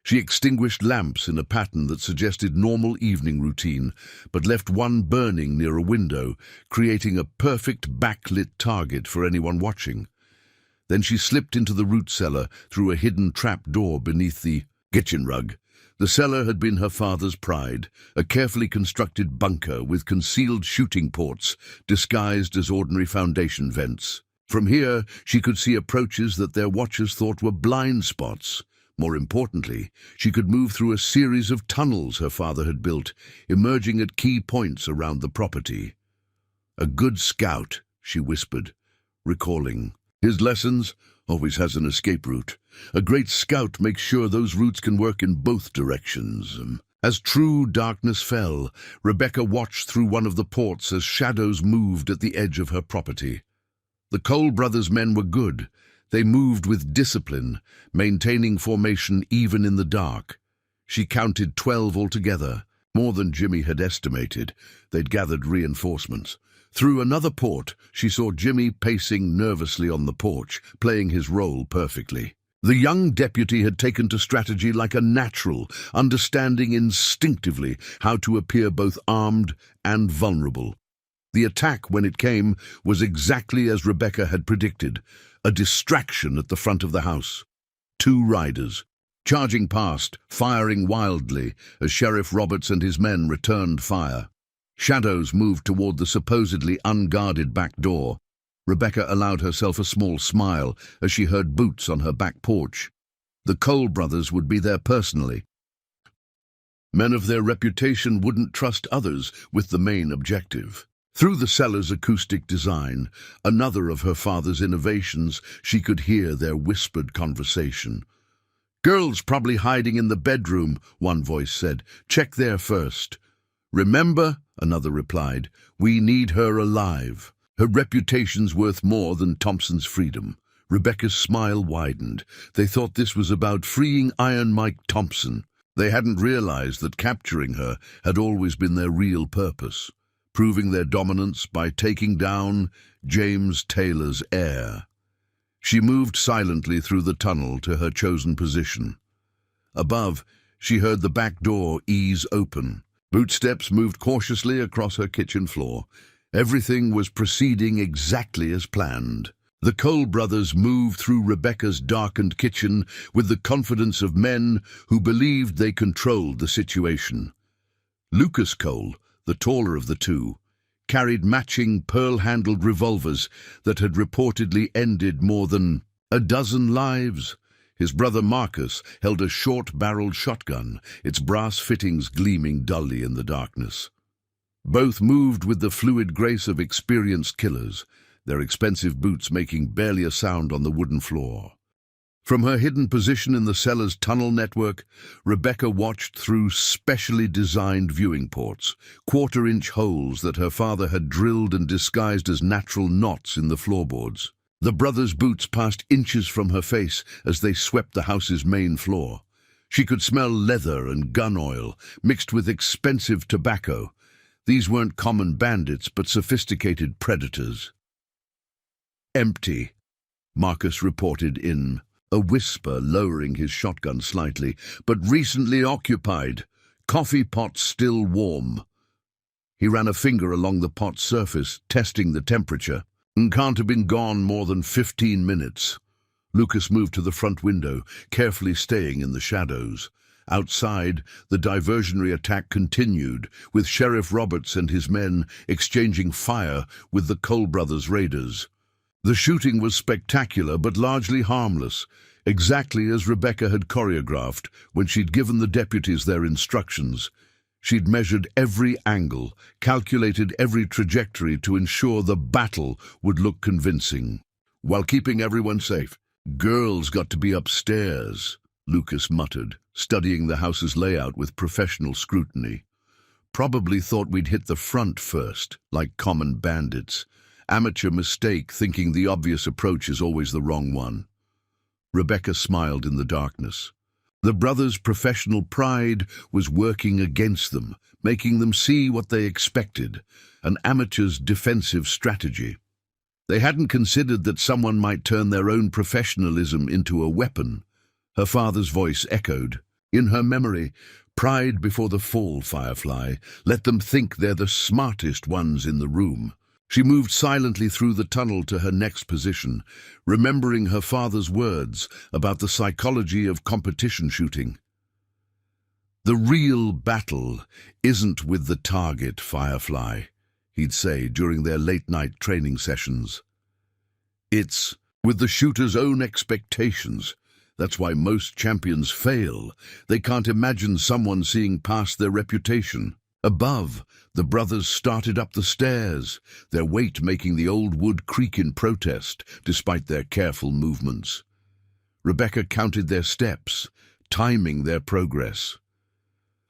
She extinguished lamps in a pattern that suggested normal evening routine, but left one burning near a window, creating a perfect backlit target for anyone watching. Then she slipped into the root cellar through a hidden trap door beneath the kitchen rug. The cellar had been her father's pride, a carefully constructed bunker with concealed shooting ports disguised as ordinary foundation vents. From here, she could see approaches that their watchers thought were blind spots. More importantly, she could move through a series of tunnels her father had built, emerging at key points around the property. A good scout, she whispered, recalling. His lessons always has an escape route. A great scout makes sure those routes can work in both directions. As true darkness fell, Rebecca watched through one of the ports as shadows moved at the edge of her property. The Cole brothers' men were good. They moved with discipline, maintaining formation even in the dark. She counted 12 altogether, more than Jimmy had estimated. They'd gathered reinforcements. Through another port, she saw Jimmy pacing nervously on the porch, playing his role perfectly. The young deputy had taken to strategy like a natural, understanding instinctively how to appear both armed and vulnerable. The attack, when it came, was exactly as Rebecca had predicted. A distraction at the front of the house. 2 riders, charging past, firing wildly as Sheriff Roberts and his men returned fire. Shadows moved toward the supposedly unguarded back door. Rebecca allowed herself a small smile as she heard boots on her back porch. The Cole brothers would be there personally. Men of their reputation wouldn't trust others with the main objective. Through the cellar's acoustic design, another of her father's innovations, she could hear their whispered conversation. "Girl's probably hiding in the bedroom," one voice said. "Check there first." "Remember," another replied, "we need her alive. Her reputation's worth more than Thompson's freedom." Rebecca's smile widened. They thought this was about freeing Iron Mike Thompson. They hadn't realized that capturing her had always been their real purpose. Proving their dominance by taking down James Taylor's heir. She moved silently through the tunnel to her chosen position. Above, she heard the back door ease open. Bootsteps moved cautiously across her kitchen floor. Everything was proceeding exactly as planned. The Cole brothers moved through Rebecca's darkened kitchen with the confidence of men who believed they controlled the situation. Lucas Cole, the taller of the two, carried matching pearl-handled revolvers that had reportedly ended more than a dozen lives. His brother Marcus held a short-barreled shotgun, its brass fittings gleaming dully in the darkness. Both moved with the fluid grace of experienced killers, their expensive boots making barely a sound on the wooden floor. From her hidden position in the cellar's tunnel network, Rebecca watched through specially designed viewing ports, quarter-inch holes that her father had drilled and disguised as natural knots in the floorboards. The brothers' boots passed inches from her face as they swept the house's main floor. She could smell leather and gun oil, mixed with expensive tobacco. These weren't common bandits, but sophisticated predators. "Empty," Marcus reported in a whisper, lowering his shotgun slightly, "but recently occupied. Coffee pot still warm." He ran a finger along the pot's surface, testing the temperature. "Can't have been gone more than 15 minutes. Lucas moved to the front window, carefully staying in the shadows. Outside, the diversionary attack continued, with Sheriff Roberts and his men exchanging fire with the Cole brothers' raiders. The shooting was spectacular but largely harmless, exactly as Rebecca had choreographed when she'd given the deputies their instructions. She'd measured every angle, calculated every trajectory to ensure the battle would look convincing, while keeping everyone safe. "Girls got to be upstairs," Lucas muttered, studying the house's layout with professional scrutiny. "Probably thought we'd hit the front first, like common bandits. Amateur mistake, thinking the obvious approach is always the wrong one." Rebecca smiled in the darkness. The brothers' professional pride was working against them, making them see what they expected, an amateur's defensive strategy. They hadn't considered that someone might turn their own professionalism into a weapon. Her father's voice echoed. In her memory, "Pride before the fall, Firefly. Let them think they're the smartest ones in the room." She moved silently through the tunnel to her next position, remembering her father's words about the psychology of competition shooting. "The real battle isn't with the target, Firefly," he'd say during their late-night training sessions. "It's with the shooter's own expectations. That's why most champions fail. They can't imagine someone seeing past their reputation." Above, the brothers started up the stairs, their weight making the old wood creak in protest, despite their careful movements. Rebecca counted their steps, timing their progress.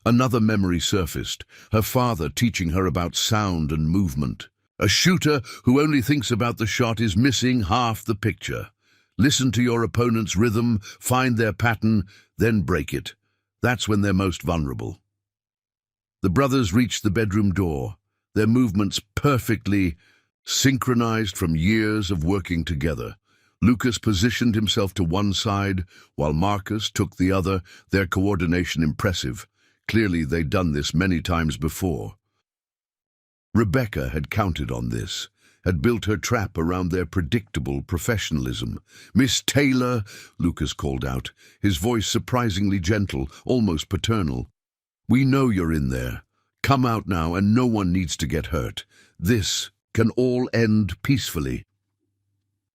Another memory surfaced, her father teaching her about sound and movement. "A shooter who only thinks about the shot is missing half the picture. Listen to your opponent's rhythm, find their pattern, then break it. That's when they're most vulnerable." The brothers reached the bedroom door, their movements perfectly synchronized from years of working together. Lucas positioned himself to one side, while Marcus took the other, their coordination impressive. Clearly they'd done this many times before. Rebecca had counted on this, had built her trap around their predictable professionalism. "Miss Taylor," Lucas called out, his voice surprisingly gentle, almost paternal. "We know you're in there. Come out now, and no one needs to get hurt. This can all end peacefully."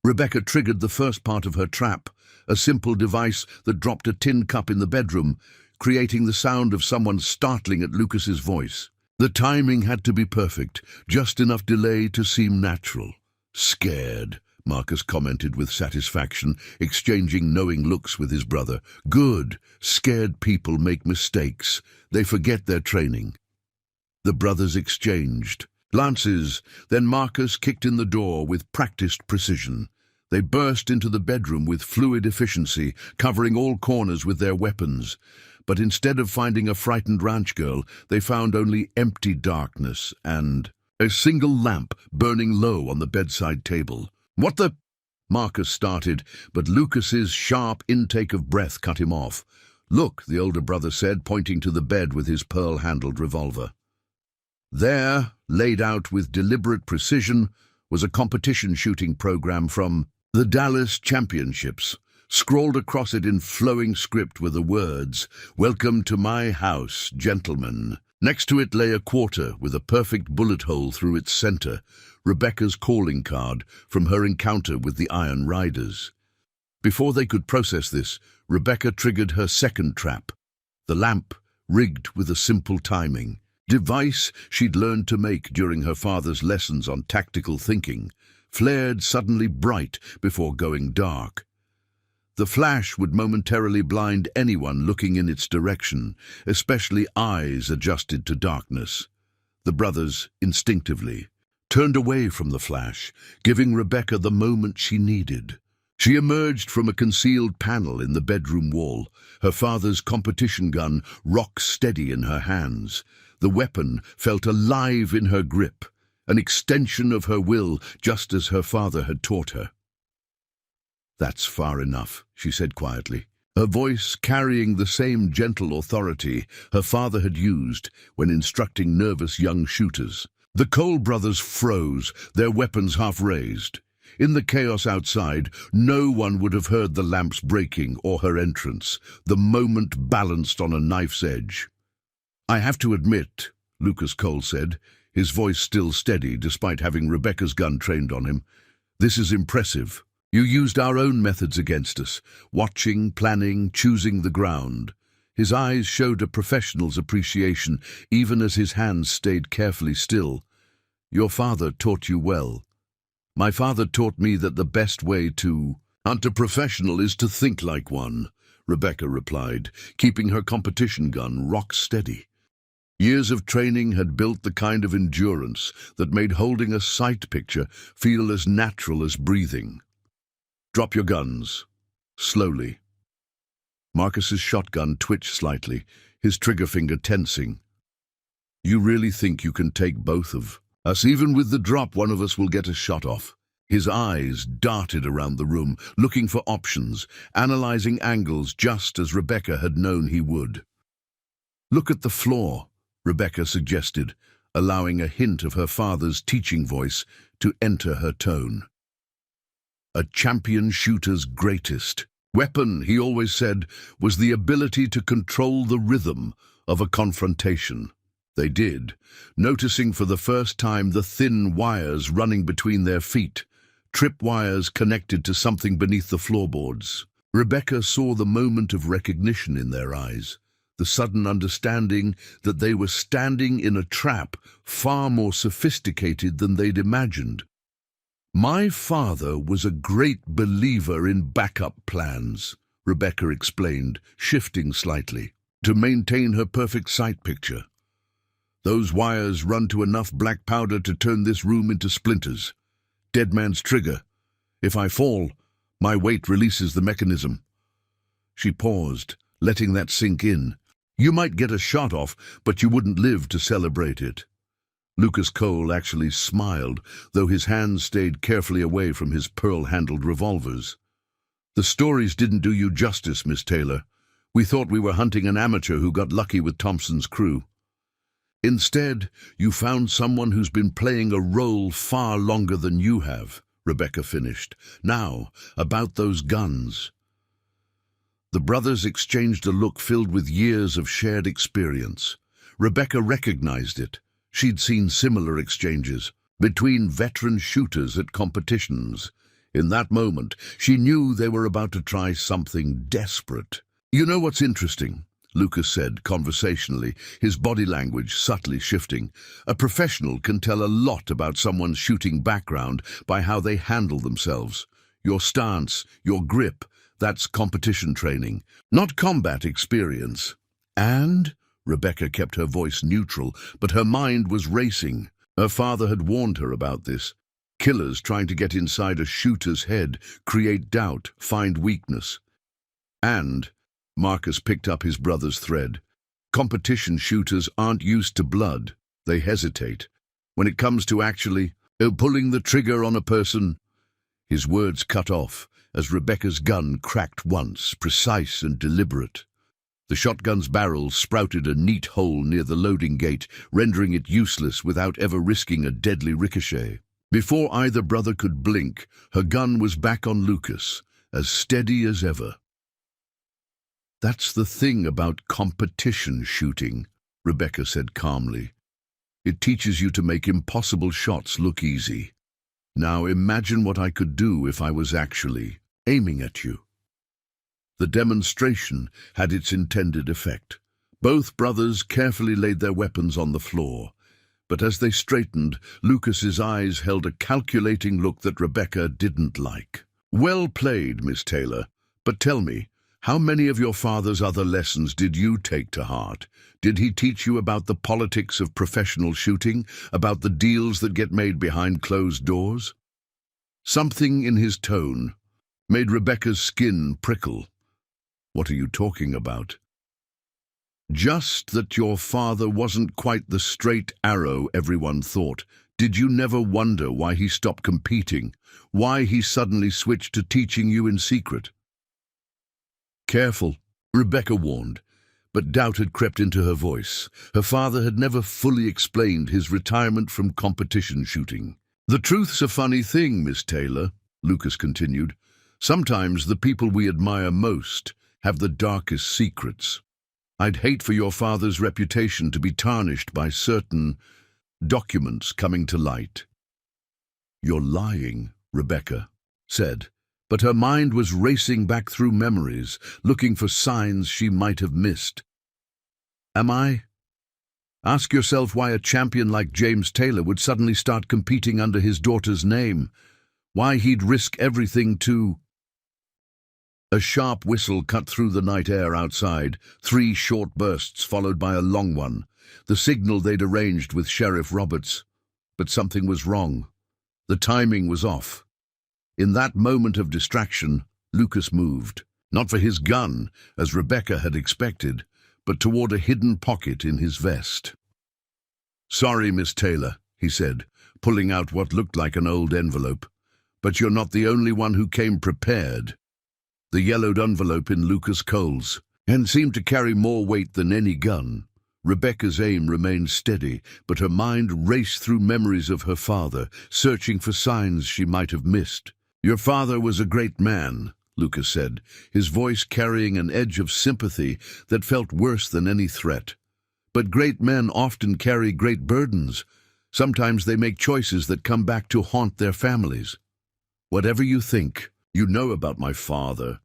Rebecca triggered the first part of her trap, a simple device that dropped a tin cup in the bedroom, creating the sound of someone startling at Lucas's voice. The timing had to be perfect, just enough delay to seem natural. "Scared," Marcus commented with satisfaction, exchanging knowing looks with his brother. "Good. Scared people make mistakes. They forget their training." The brothers exchanged glances, then Marcus kicked in the door with practiced precision. They burst into the bedroom with fluid efficiency, covering all corners with their weapons. But instead of finding a frightened ranch girl, they found only empty darkness and a single lamp burning low on the bedside table. "What the—" Marcus started, but Lucas's sharp intake of breath cut him off. "Look," the older brother said, pointing to the bed with his pearl-handled revolver. There, laid out with deliberate precision, was a competition shooting program from the Dallas Championships. Scrawled across it in flowing script were the words, "Welcome to my house, gentlemen." Next to it lay a quarter with a perfect bullet hole through its center, Rebecca's calling card from her encounter with the Iron Riders. Before they could process this, Rebecca triggered her second trap, the lamp rigged with a simple timing device she'd learned to make during her father's lessons on tactical thinking. flared suddenly bright before going dark. The flash would momentarily blind anyone looking in its direction, especially eyes adjusted to darkness. The brothers, instinctively, turned away from the flash, giving Rebecca the moment she needed. She emerged from a concealed panel in the bedroom wall, her father's competition gun rock steady in her hands. The weapon felt alive in her grip, an extension of her will, just as her father had taught her. "That's far enough," she said quietly, her voice carrying the same gentle authority her father had used when instructing nervous young shooters. The Cole brothers froze, their weapons half raised. In the chaos outside, no one would have heard the lamps breaking or her entrance, the moment balanced on a knife's edge. "I have to admit," Lucas Cole said, his voice still steady despite having Rebecca's gun trained on him, "this is impressive. You used our own methods against us, watching, planning, choosing the ground." His eyes showed a professional's appreciation, even as his hands stayed carefully still. "Your father taught you well. My father taught me that the best way to hunt a professional is to think like one," Rebecca replied, keeping her competition gun rock steady. Years of training had built the kind of endurance that made holding a sight picture feel as natural as breathing. "Drop your guns." Slowly. Marcus's shotgun twitched slightly, his trigger finger tensing. "You really think you can take both of us? Even with the drop, one of us will get a shot off." His eyes darted around the room, looking for options, analyzing angles just as Rebecca had known he would. "Look at the floor," Rebecca suggested, allowing a hint of her father's teaching voice to enter her tone. A champion shooter's greatest weapon, he always said, was the ability to control the rhythm of a confrontation. They did, noticing for the first time the thin wires running between their feet, tripwires connected to something beneath the floorboards. Rebecca saw the moment of recognition in their eyes, the sudden understanding that they were standing in a trap far more sophisticated than they'd imagined. "My father was a great believer in backup plans," Rebecca explained, shifting slightly, "to maintain her perfect sight picture. Those wires run to enough black powder to turn this room into splinters. Dead man's trigger. If I fall, my weight releases the mechanism." She paused, letting that sink in. "You might get a shot off, but you wouldn't live to celebrate it." Lucas Cole actually smiled, though his hands stayed carefully away from his pearl-handled revolvers. "The stories didn't do you justice, Miss Taylor. We thought we were hunting an amateur who got lucky with Thompson's crew. Instead, you found someone who's been playing a role far longer than you have," Rebecca finished. "Now, about those guns." The brothers exchanged a look filled with years of shared experience. Rebecca recognized it. She'd seen similar exchanges between veteran shooters at competitions. In that moment, she knew they were about to try something desperate. "You know what's interesting?" Lucas said conversationally, his body language subtly shifting. "A professional can tell a lot about someone's shooting background by how they handle themselves. Your stance, your grip, that's competition training, not combat experience." "And?" Rebecca kept her voice neutral, but her mind was racing. Her father had warned her about this. Killers trying to get inside a shooter's head, create doubt, find weakness. "And," Marcus picked up his brother's thread, "competition shooters aren't used to blood. They hesitate. When it comes to actually pulling the trigger on a person..." His words cut off as Rebecca's gun cracked once, precise and deliberate. The shotgun's barrel sprouted a neat hole near the loading gate, rendering it useless without ever risking a deadly ricochet. Before either brother could blink, her gun was back on Lucas, as steady as ever. "That's the thing about competition shooting," Rebecca said calmly. "It teaches you to make impossible shots look easy. Now imagine what I could do if I was actually aiming at you." The demonstration had its intended effect. Both brothers carefully laid their weapons on the floor. But as they straightened, Lucas's eyes held a calculating look that Rebecca didn't like. "Well played, Miss Taylor. But tell me, how many of your father's other lessons did you take to heart? Did he teach you about the politics of professional shooting, about the deals that get made behind closed doors?" Something in his tone made Rebecca's skin prickle. "What are you talking about?" "Just that your father wasn't quite the straight arrow everyone thought. Did you never wonder why he stopped competing? Why he suddenly switched to teaching you in secret?" "Careful," Rebecca warned, but doubt had crept into her voice. Her father had never fully explained his retirement from competition shooting. "The truth's a funny thing, Miss Taylor," Lucas continued. "Sometimes the people we admire most have the darkest secrets. I'd hate for your father's reputation to be tarnished by certain documents coming to light." "You're lying," Rebecca said, but her mind was racing back through memories, looking for signs she might have missed. "Am I? Ask yourself why a champion like James Taylor would suddenly start competing under his daughter's name. Why he'd risk everything to—" A sharp whistle cut through the night air outside, 3 short bursts followed by a long one, the signal they'd arranged with Sheriff Roberts. But something was wrong. The timing was off. In that moment of distraction, Lucas moved, not for his gun, as Rebecca had expected, but toward a hidden pocket in his vest. "Sorry, Miss Taylor," he said, pulling out what looked like an old envelope, "but you're not the only one who came prepared." The yellowed envelope in Lucas Cole's and seemed to carry more weight than any gun. Rebecca's aim remained steady, but her mind raced through memories of her father, searching for signs she might have missed. "Your father was a great man," Lucas said, his voice carrying an edge of sympathy that felt worse than any threat. "But great men often carry great burdens. Sometimes they make choices that come back to haunt their families." "Whatever you think, you know about my father,"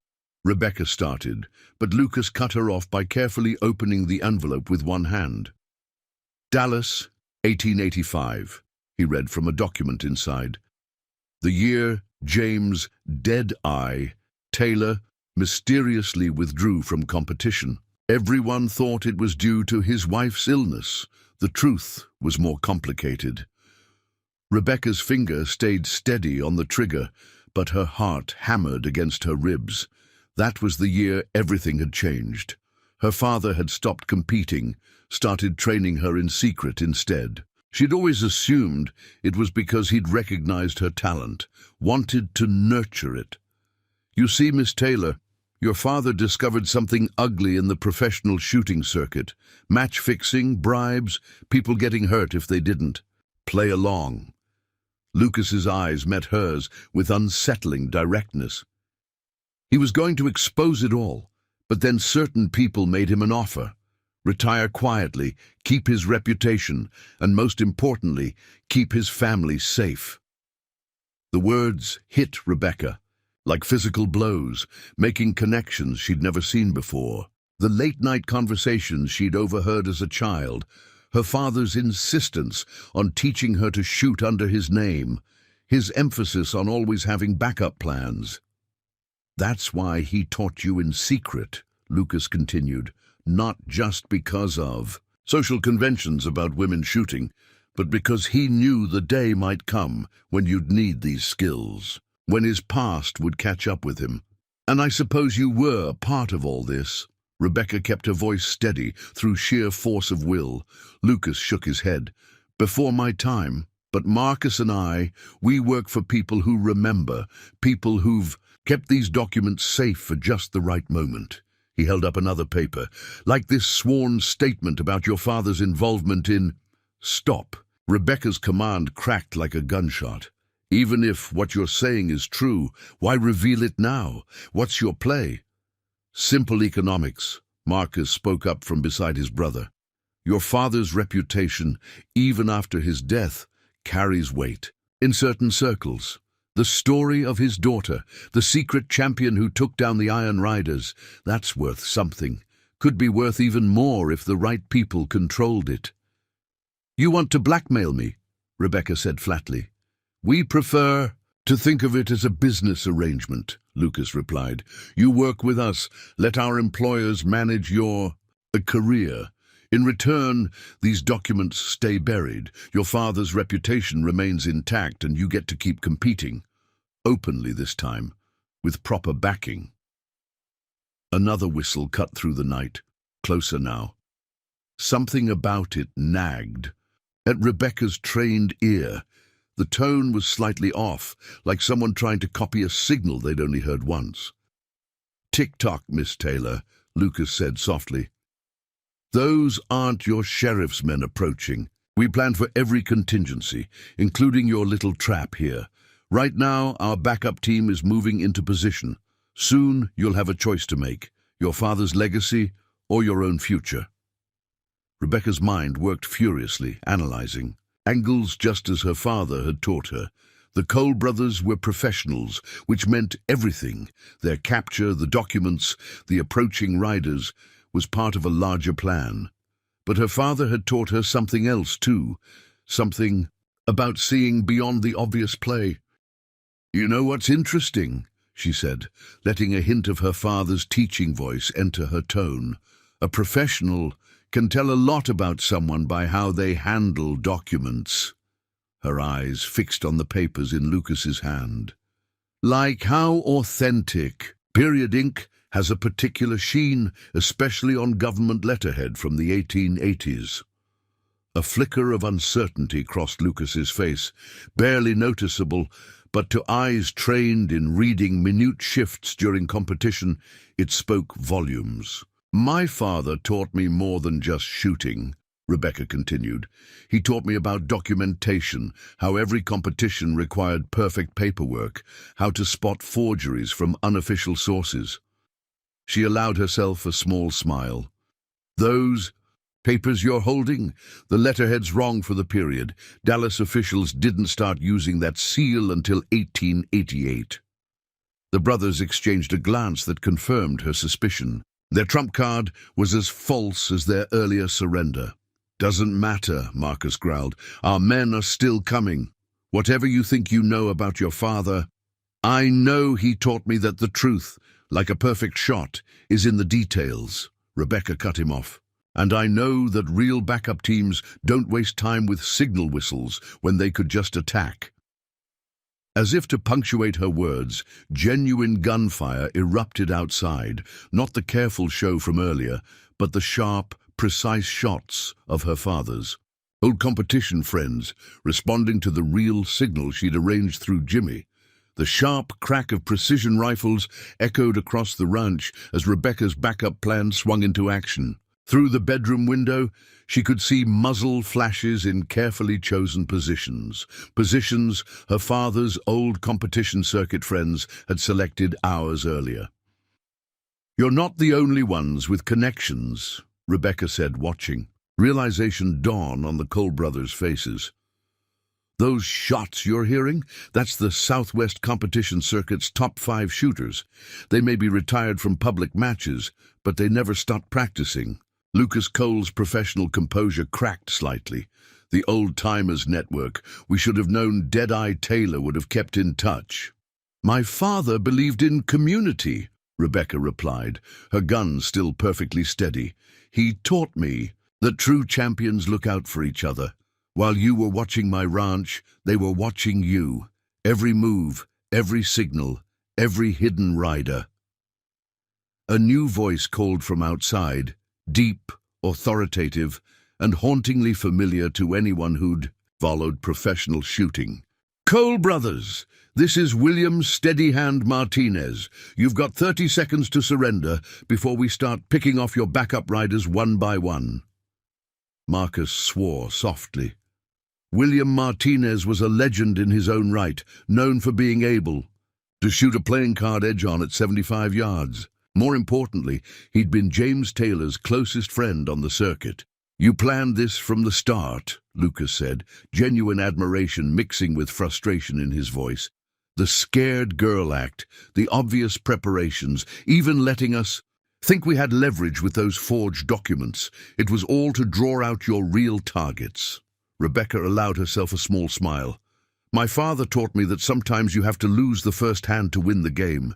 Rebecca started, but Lucas cut her off by carefully opening the envelope with one hand. "Dallas, 1885, he read from a document inside. "The year James Dead-Eye Taylor mysteriously withdrew from competition. Everyone thought it was due to his wife's illness. The truth was more complicated." Rebecca's finger stayed steady on the trigger, but her heart hammered against her ribs. That was the year everything had changed. Her father had stopped competing, started training her in secret instead. She'd always assumed it was because he'd recognized her talent, wanted to nurture it. "You see, Miss Taylor, your father discovered something ugly in the professional shooting circuit. Match fixing, bribes, people getting hurt if they didn't. Play along." Lucas's eyes met hers with unsettling directness. He was going to expose it all, but then certain people made him an offer. Retire quietly, keep his reputation, and most importantly, keep his family safe. The words hit Rebecca, like physical blows, making connections she'd never seen before. The late-night conversations she'd overheard as a child, her father's insistence on teaching her to shoot under his name, his emphasis on always having backup plans. "That's why he taught you in secret," Lucas continued, "not just because of social conventions about women shooting, but because he knew the day might come when you'd need these skills, when his past would catch up with him. And I suppose you were a part of all this." Rebecca kept her voice steady through sheer force of will. Lucas shook his head. "Before my time, but Marcus and we work for people who remember, people who've kept these documents safe for just the right moment." He held up another paper. "Like this sworn statement about your father's involvement in—" "Stop." Rebecca's command cracked like a gunshot. "Even if what you're saying is true, why reveal it now? What's your play?" "Simple economics," Marcus spoke up from beside his brother. "Your father's reputation, even after his death, carries weight. In certain circles, the story of his daughter, the secret champion who took down the Iron Riders, that's worth something. Could be worth even more if the right people controlled it." You want to blackmail me, Rebecca said flatly. We prefer to think of it as a business arrangement, Lucas replied. You work with us. Let our employers manage your career. In return, these documents stay buried. Your father's reputation remains intact and you get to keep competing. Openly this time, with proper backing. Another whistle cut through the night, closer now. Something about it nagged. At Rebecca's trained ear, the tone was slightly off, like someone trying to copy a signal they'd only heard once. "Tick-tock, Miss Taylor," Lucas said softly. "Those aren't your sheriff's men approaching. We planned for every contingency, including your little trap here. Right now, our backup team is moving into position. Soon, you'll have a choice to make, your father's legacy or your own future." Rebecca's mind worked furiously, analyzing angles just as her father had taught her. The Cole brothers were professionals, which meant everything. Their capture, the documents, the approaching riders, was part of a larger plan. But her father had taught her something else too, something about seeing beyond the obvious play. "You know what's interesting?" she said, letting a hint of her father's teaching voice enter her tone. "A professional can tell a lot about someone by how they handle documents." Her eyes fixed on the papers in Lucas's hand. "Like how authentic. Period ink has a particular sheen, especially on government letterhead from the 1880s. A flicker of uncertainty crossed Lucas's face, barely noticeable, but to eyes trained in reading minute shifts during competition, it spoke volumes. "My father taught me more than just shooting," Rebecca continued. "He taught me about documentation, how every competition required perfect paperwork, how to spot forgeries from unofficial sources." She allowed herself a small smile. "Those papers you're holding? The letterhead's wrong for the period. Dallas officials didn't start using that seal until 1888. The brothers exchanged a glance that confirmed her suspicion. Their trump card was as false as their earlier surrender. "Doesn't matter," Marcus growled. "Our men are still coming. Whatever you think you know about your father, I know he taught me that the truth, like a perfect shot, is in the details." Rebecca cut him off. "And I know that real backup teams don't waste time with signal whistles when they could just attack." As if to punctuate her words, genuine gunfire erupted outside, not the careful show from earlier, but the sharp, precise shots of her father's. Old competition friends, responding to the real signal she'd arranged through Jimmy. The sharp crack of precision rifles echoed across the ranch as Rebecca's backup plan swung into action. Through the bedroom window, she could see muzzle flashes in carefully chosen positions. Positions her father's old competition circuit friends had selected hours earlier. "You're not the only ones with connections," Rebecca said, watching. Realization dawned on the Cole brothers' faces. "Those shots you're hearing? That's the Southwest Competition Circuit's top 5 shooters. They may be retired from public matches, but they never stopped practicing." Lucas Cole's professional composure cracked slightly. "The old-timers network. We should have known Dead-Eye Taylor would have kept in touch." "My father believed in community," Rebecca replied, her gun still perfectly steady. "He taught me that true champions look out for each other. While you were watching my ranch, they were watching you. Every move, every signal, every hidden rider." A new voice called from outside, deep, authoritative, and hauntingly familiar to anyone who'd followed professional shooting. "Cole brothers, this is William Steadyhand Martinez. You've got 30 seconds to surrender before we start picking off your backup riders one by one." Marcus swore softly. William Martinez was a legend in his own right, known for being able to shoot a playing card edge-on at 75 yards. More importantly, he'd been James Taylor's closest friend on the circuit. "You planned this from the start," Lucas said, genuine admiration mixing with frustration in his voice. "The scared girl act, the obvious preparations, even letting us think we had leverage with those forged documents. It was all to draw out your real targets." Rebecca allowed herself a small smile. My father taught me that sometimes you have to lose the first hand to win the game.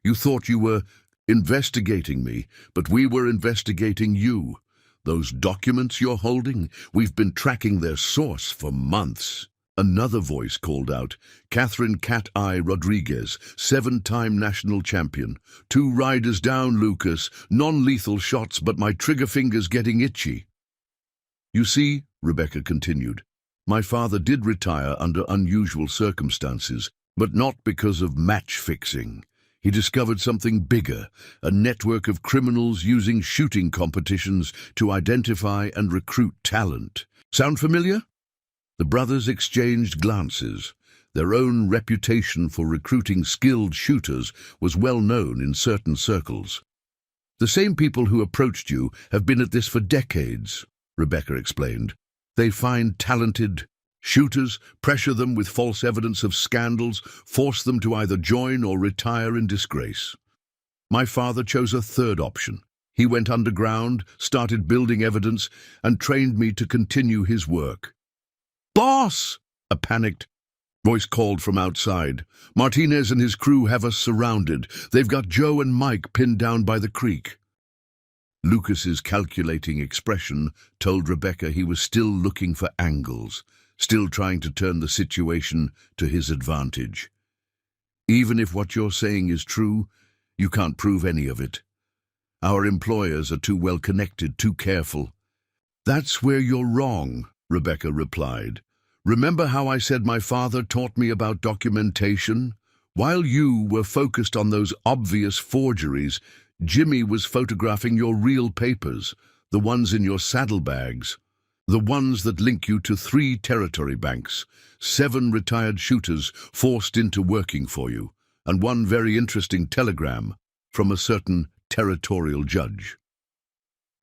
You thought you were investigating me, but we were investigating you. Those documents you're holding, we've been tracking their source for months. Another voice called out, Catherine Cat Eye Rodriguez, 7-time national champion. 2 riders down, Lucas. Non-lethal shots, but my trigger finger's getting itchy. You see, Rebecca continued, my father did retire under unusual circumstances, but not because of match-fixing. He discovered something bigger, a network of criminals using shooting competitions to identify and recruit talent. Sound familiar? The brothers exchanged glances. Their own reputation for recruiting skilled shooters was well known in certain circles. The same people who approached you have been at this for decades, Rebecca explained. They find talented shooters, pressure them with false evidence of scandals, force them to either join or retire in disgrace. My father chose a third option. He went underground, started building evidence, and trained me to continue his work. Boss! A panicked voice called from outside. Martinez and his crew have us surrounded. They've got Joe and Mike pinned down by the creek. Lucas's calculating expression told Rebecca he was still looking for angles, still trying to turn the situation to his advantage. Even if what you're saying is true, you can't prove any of it. Our employers are too well connected, too careful. That's where you're wrong, Rebecca replied. Remember how I said my father taught me about documentation? While you were focused on those obvious forgeries, Jimmy was photographing your real papers, the ones in your saddlebags, the ones that link you to 3 territory banks, 7 retired shooters forced into working for you, and 1 very interesting telegram from a certain territorial judge.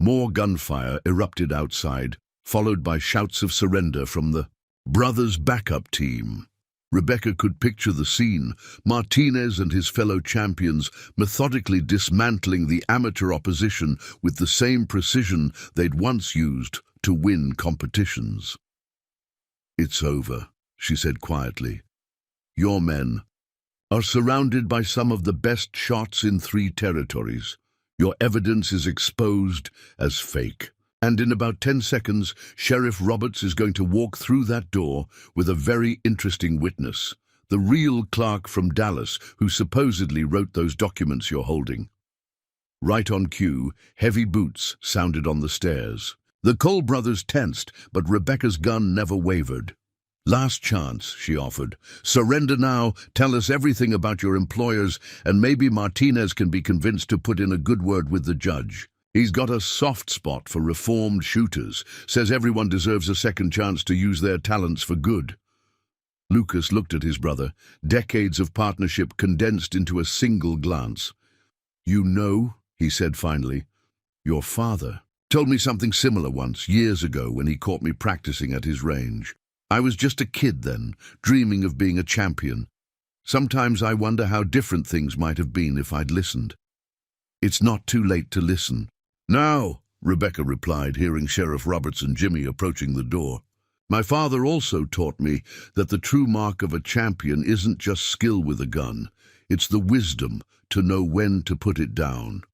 More gunfire erupted outside, followed by shouts of surrender from the brothers' backup team. Rebecca could picture the scene, Martinez and his fellow champions methodically dismantling the amateur opposition with the same precision they'd once used to win competitions. It's over, she said quietly. Your men are surrounded by some of the best shots in 3 territories. Your evidence is exposed as fake. And in about 10 seconds, Sheriff Roberts is going to walk through that door with a very interesting witness, the real clerk from Dallas who supposedly wrote those documents you're holding. Right on cue, heavy boots sounded on the stairs. The Cole brothers tensed, but Rebecca's gun never wavered. Last chance, she offered. Surrender now, tell us everything about your employers, and maybe Martinez can be convinced to put in a good word with the judge. He's got a soft spot for reformed shooters, says everyone deserves a second chance to use their talents for good. Lucas looked at his brother, decades of partnership condensed into a single glance. You know, he said finally, your father told me something similar once, years ago, when he caught me practicing at his range. I was just a kid then, dreaming of being a champion. Sometimes I wonder how different things might have been if I'd listened. It's not too late to listen. Now, Rebecca replied, hearing Sheriff Roberts and Jimmy approaching the door. My father also taught me that the true mark of a champion isn't just skill with a gun. It's the wisdom to know when to put it down.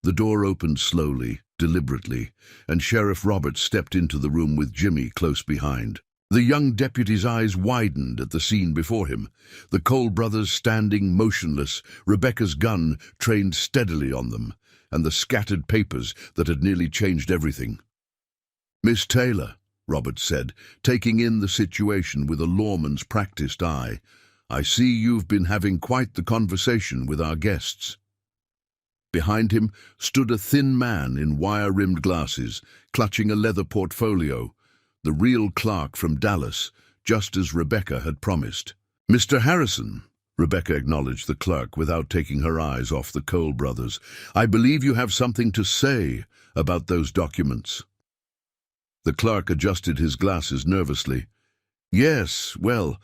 The door opened slowly, deliberately, and Sheriff Roberts stepped into the room with Jimmy close behind. The young deputy's eyes widened at the scene before him, the Cole brothers standing motionless, Rebecca's gun trained steadily on them, and the scattered papers that had nearly changed everything. Miss Taylor, Roberts said, taking in the situation with a lawman's practiced eye, I see you've been having quite the conversation with our guests. Behind him stood a thin man in wire-rimmed glasses, clutching a leather portfolio, the real clerk from Dallas, just as Rebecca had promised. Mr. Harrison, Rebecca acknowledged the clerk without taking her eyes off the Cole brothers. I believe you have something to say about those documents. The clerk adjusted his glasses nervously. Yes, well,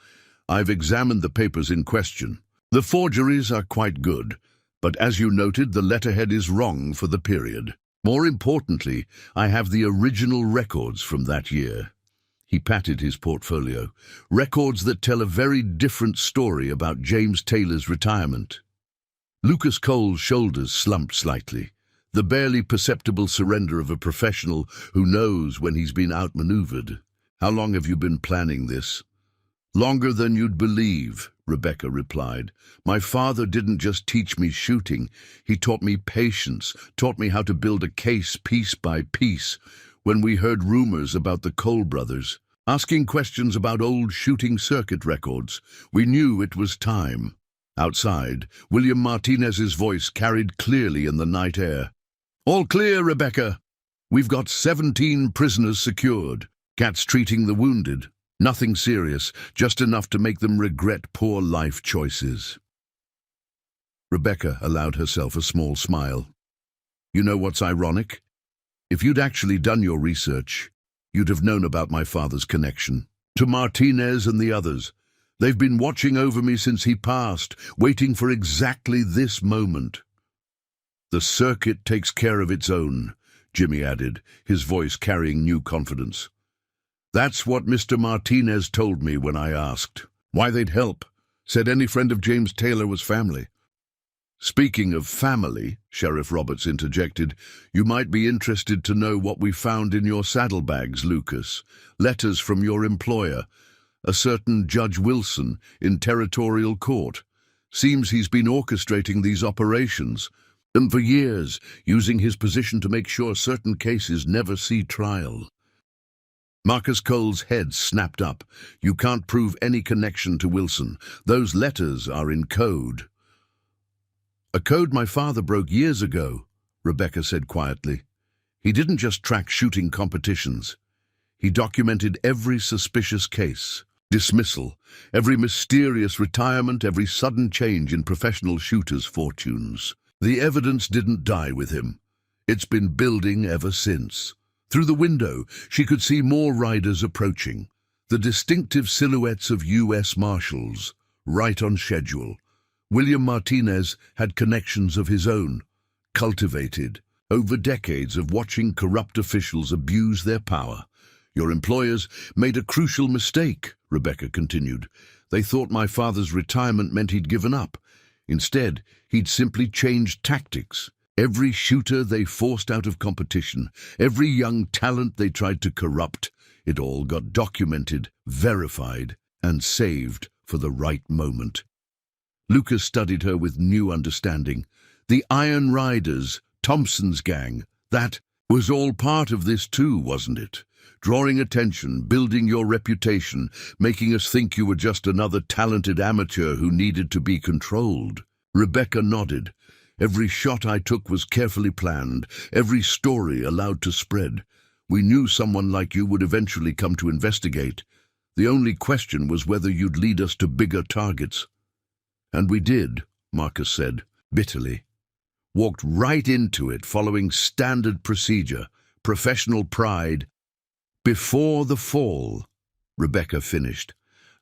I've examined the papers in question. The forgeries are quite good, but as you noted, the letterhead is wrong for the period. More importantly, I have the original records from that year. He patted his portfolio. Records that tell a very different story about James Taylor's retirement. Lucas Cole's shoulders slumped slightly. The barely perceptible surrender of a professional who knows when he's been outmaneuvered. How long have you been planning this? Longer than you'd believe, Rebecca replied. My father didn't just teach me shooting. He taught me patience, taught me how to build a case piece by piece. When we heard rumors about the Cole brothers, asking questions about old shooting circuit records, we knew it was time. Outside, William Martinez's voice carried clearly in the night air. All clear, Rebecca. We've got 17 prisoners secured. Cat's treating the wounded. Nothing serious, just enough to make them regret poor life choices. Rebecca allowed herself a small smile. You know what's ironic? If you'd actually done your research, you'd have known about my father's connection to Martinez and the others. They've been watching over me since he passed, waiting for exactly this moment. The circuit takes care of its own, Jimmy added, his voice carrying new confidence. That's what Mr. Martinez told me when I asked. Why they'd help. Said any friend of James Taylor was family. Speaking of family, Sheriff Roberts interjected, you might be interested to know what we found in your saddlebags, Lucas. Letters from your employer, a certain Judge Wilson in territorial court. Seems he's been orchestrating these operations, and for years, using his position to make sure certain cases never see trial. Marcus Cole's head snapped up. You can't prove any connection to Wilson. Those letters are in code. A code my father broke years ago, Rebecca said quietly. He didn't just track shooting competitions. He documented every suspicious case, dismissal, every mysterious retirement, every sudden change in professional shooters' fortunes. The evidence didn't die with him. It's been building ever since. Through the window, she could see more riders approaching, the distinctive silhouettes of U.S. Marshals, right on schedule. William Martinez had connections of his own, cultivated over decades of watching corrupt officials abuse their power. Your employers made a crucial mistake, Rebecca continued. They thought my father's retirement meant he'd given up. Instead, he'd simply changed tactics. Every shooter they forced out of competition, every young talent they tried to corrupt, it all got documented, verified, and saved for the right moment. Lucas studied her with new understanding. The Iron Riders, Thompson's gang, that was all part of this too, wasn't it? Drawing attention, building your reputation, making us think you were just another talented amateur who needed to be controlled. Rebecca nodded. Every shot I took was carefully planned, every story allowed to spread. We knew someone like you would eventually come to investigate. The only question was whether you'd lead us to bigger targets. And we did, Marcus said, bitterly. Walked right into it, following standard procedure, professional pride. Before the fall, Rebecca finished.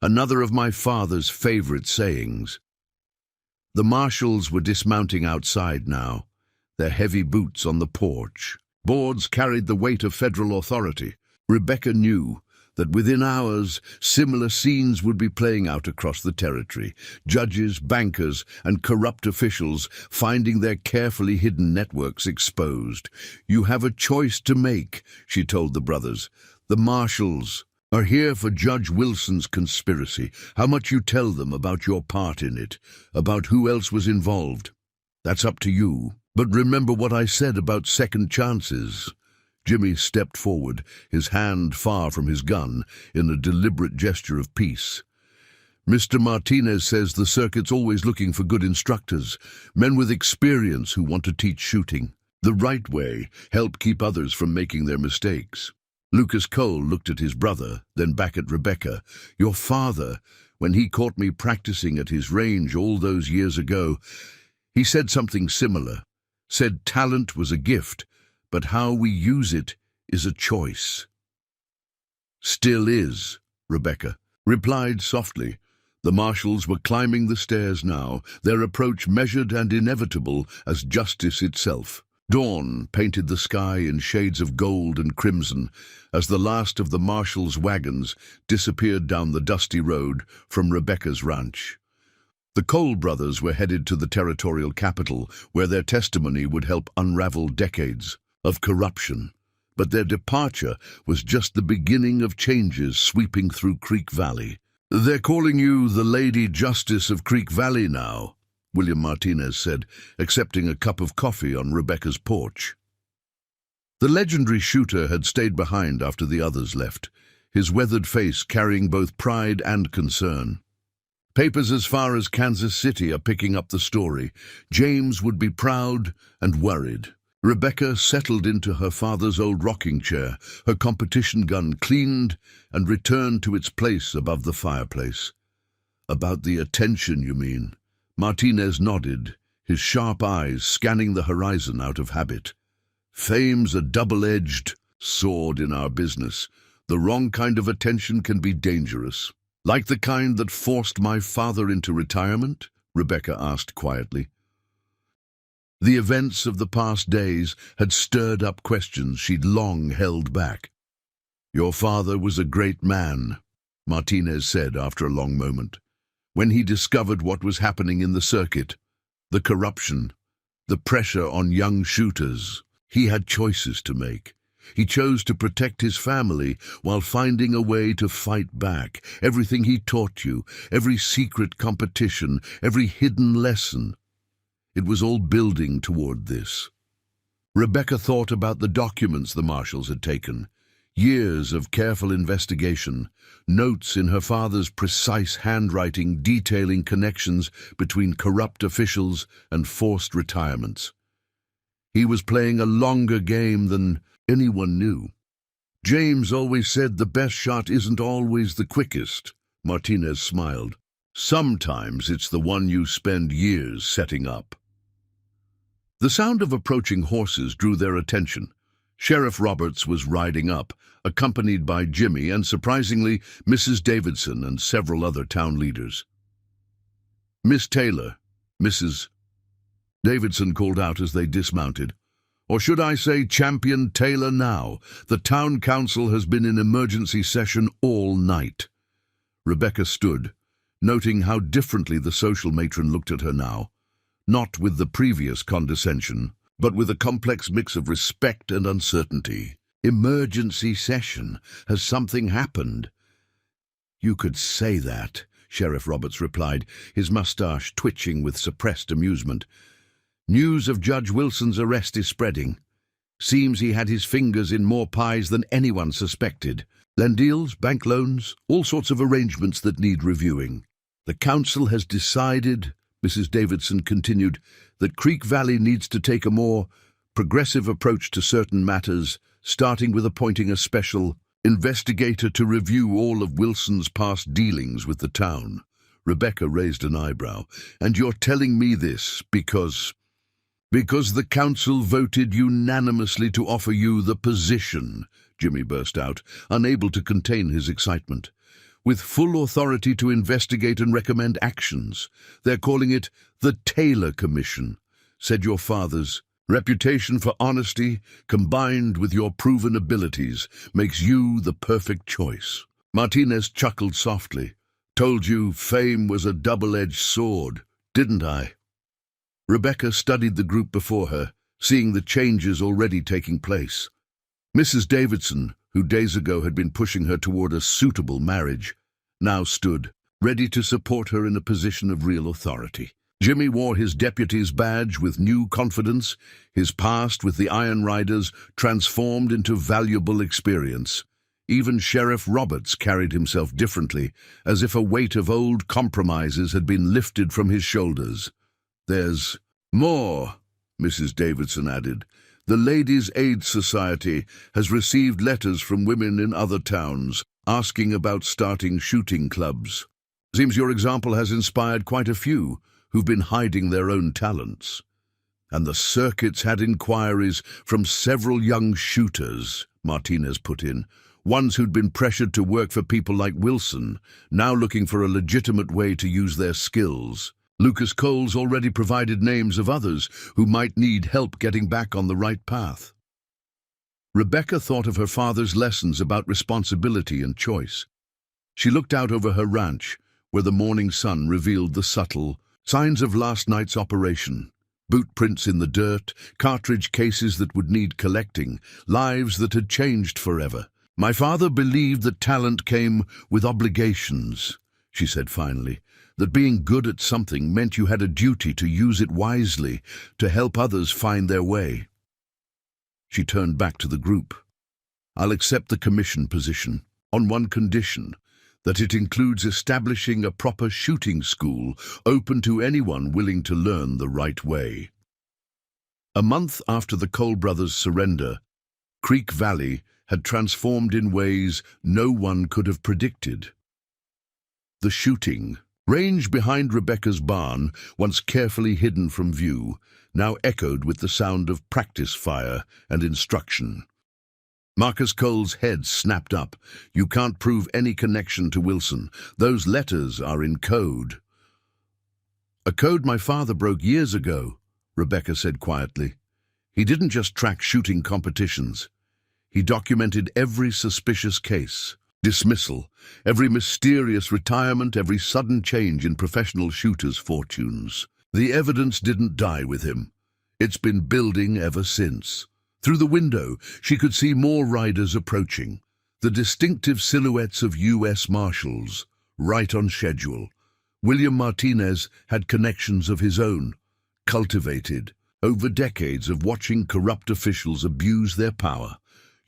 Another of my father's favorite sayings. The marshals were dismounting outside now, their heavy boots on the porch. Boards carried the weight of federal authority. Rebecca knew that within hours, similar scenes would be playing out across the territory. Judges, bankers, and corrupt officials finding their carefully hidden networks exposed. You have a choice to make, she told the brothers. The marshals are here for Judge Wilson's conspiracy. How much you tell them about your part in it, about who else was involved. That's up to you. But remember what I said about second chances. Jimmy stepped forward, his hand far from his gun, in a deliberate gesture of peace. Mr. Martinez says the circuit's always looking for good instructors, men with experience who want to teach shooting. The right way, help keep others from making their mistakes. Lucas Cole looked at his brother, then back at Rebecca. Your father, when he caught me practicing at his range all those years ago, he said something similar. Said talent was a gift, but how we use it is a choice. Still is, Rebecca replied softly. The marshals were climbing the stairs now, their approach measured and inevitable as justice itself. Dawn painted the sky in shades of gold and crimson as the last of the marshal's wagons disappeared down the dusty road from Rebecca's ranch. The Cole brothers were headed to the territorial capital, where their testimony would help unravel decades of corruption. But their departure was just the beginning of changes sweeping through Creek Valley. "They're calling you the Lady Justice of Creek Valley now," William Martinez said, accepting a cup of coffee on Rebecca's porch. The legendary shooter had stayed behind after the others left, his weathered face carrying both pride and concern. "Papers as far as Kansas City are picking up the story. James would be proud and worried." Rebecca settled into her father's old rocking chair, her competition gun cleaned and returned to its place above the fireplace. "About the attention, you mean?" Martinez nodded, his sharp eyes scanning the horizon out of habit. "Fame's a double-edged sword in our business. The wrong kind of attention can be dangerous." "Like the kind that forced my father into retirement?" Rebecca asked quietly. The events of the past days had stirred up questions she'd long held back. "Your father was a great man," Martinez said after a long moment. "When he discovered what was happening in the circuit, the corruption, the pressure on young shooters, he had choices to make. He chose to protect his family while finding a way to fight back. Everything he taught you, every secret competition, every hidden lesson, it was all building toward this." Rebecca thought about the documents the marshals had taken. Years of careful investigation, notes in her father's precise handwriting detailing connections between corrupt officials and forced retirements. He was playing a longer game than anyone knew. "James always said the best shot isn't always the quickest," Martinez smiled. "Sometimes it's the one you spend years setting up." The sound of approaching horses drew their attention. Sheriff Roberts was riding up, accompanied by Jimmy and, surprisingly, Mrs. Davidson and several other town leaders. "Miss Taylor, Mrs. Davidson called out as they dismounted. "Or should I say Champion Taylor now? The town council has been in emergency session all night." Rebecca stood, noting how differently the social matron looked at her now, not with the previous condescension, but with a complex mix of respect and uncertainty. "Emergency session? Has something happened?" "You could say that," Sheriff Roberts replied, his mustache twitching with suppressed amusement. "News of Judge Wilson's arrest is spreading. Seems he had his fingers in more pies than anyone suspected. Land deals, bank loans, all sorts of arrangements that need reviewing. The council has decided," Mrs. Davidson continued, "that Creek Valley needs to take a more progressive approach to certain matters, starting with appointing a special investigator to review all of Wilson's past dealings with the town." Rebecca raised an eyebrow. "And you're telling me this because the council voted unanimously to offer you the position," Jimmy burst out, unable to contain his excitement. "With full authority to investigate and recommend actions. They're calling it the Taylor Commission," said your father's reputation for honesty, combined with your proven abilities, makes you the perfect choice. Martinez chuckled softly. "Told you fame was a double-edged sword, didn't I?" Rebecca studied the group before her, seeing the changes already taking place. Mrs. Davidson, who days ago had been pushing her toward a suitable marriage, now stood, ready to support her in a position of real authority. Jimmy wore his deputy's badge with new confidence, his past with the Iron Riders transformed into valuable experience. Even Sheriff Roberts carried himself differently, as if a weight of old compromises had been lifted from his shoulders. "There's more," Mrs. Davidson added. "The Ladies' Aid Society has received letters from women in other towns asking about starting shooting clubs. Seems your example has inspired quite a few who've been hiding their own talents. And the circuit's had inquiries from several young shooters," Martinez put in, "ones who'd been pressured to work for people like Wilson, now looking for a legitimate way to use their skills. Lucas Coles already provided names of others who might need help getting back on the right path. Rebecca thought of her father's lessons about responsibility and choice. She looked out over her ranch, where the morning sun revealed the subtle signs of last night's operation. Boot prints in the dirt, cartridge cases that would need collecting, lives that had changed forever. "My father believed that talent came with obligations," she said finally, "that being good at something meant you had a duty to use it wisely, to help others find their way." She turned back to the group. "I'll accept the commission position, on one condition, that it includes establishing a proper shooting school open to anyone willing to learn the right way." A month after the Cole brothers' surrender, Creek Valley had transformed in ways no one could have predicted. The shooting range behind Rebecca's barn, once carefully hidden from view, now echoed with the sound of practice fire and instruction. Marcus Cole's head snapped up. "You can't prove any connection to Wilson. Those letters are in code." "A code my father broke years ago," Rebecca said quietly. "He didn't just track shooting competitions. He documented every suspicious case, dismissal, every mysterious retirement, every sudden change in professional shooters' fortunes. The evidence didn't die with him. It's been building ever since." Through the window, she could see more riders approaching, the distinctive silhouettes of U.S. Marshals, right on schedule. William Martinez had connections of his own, cultivated over decades of watching corrupt officials abuse their power.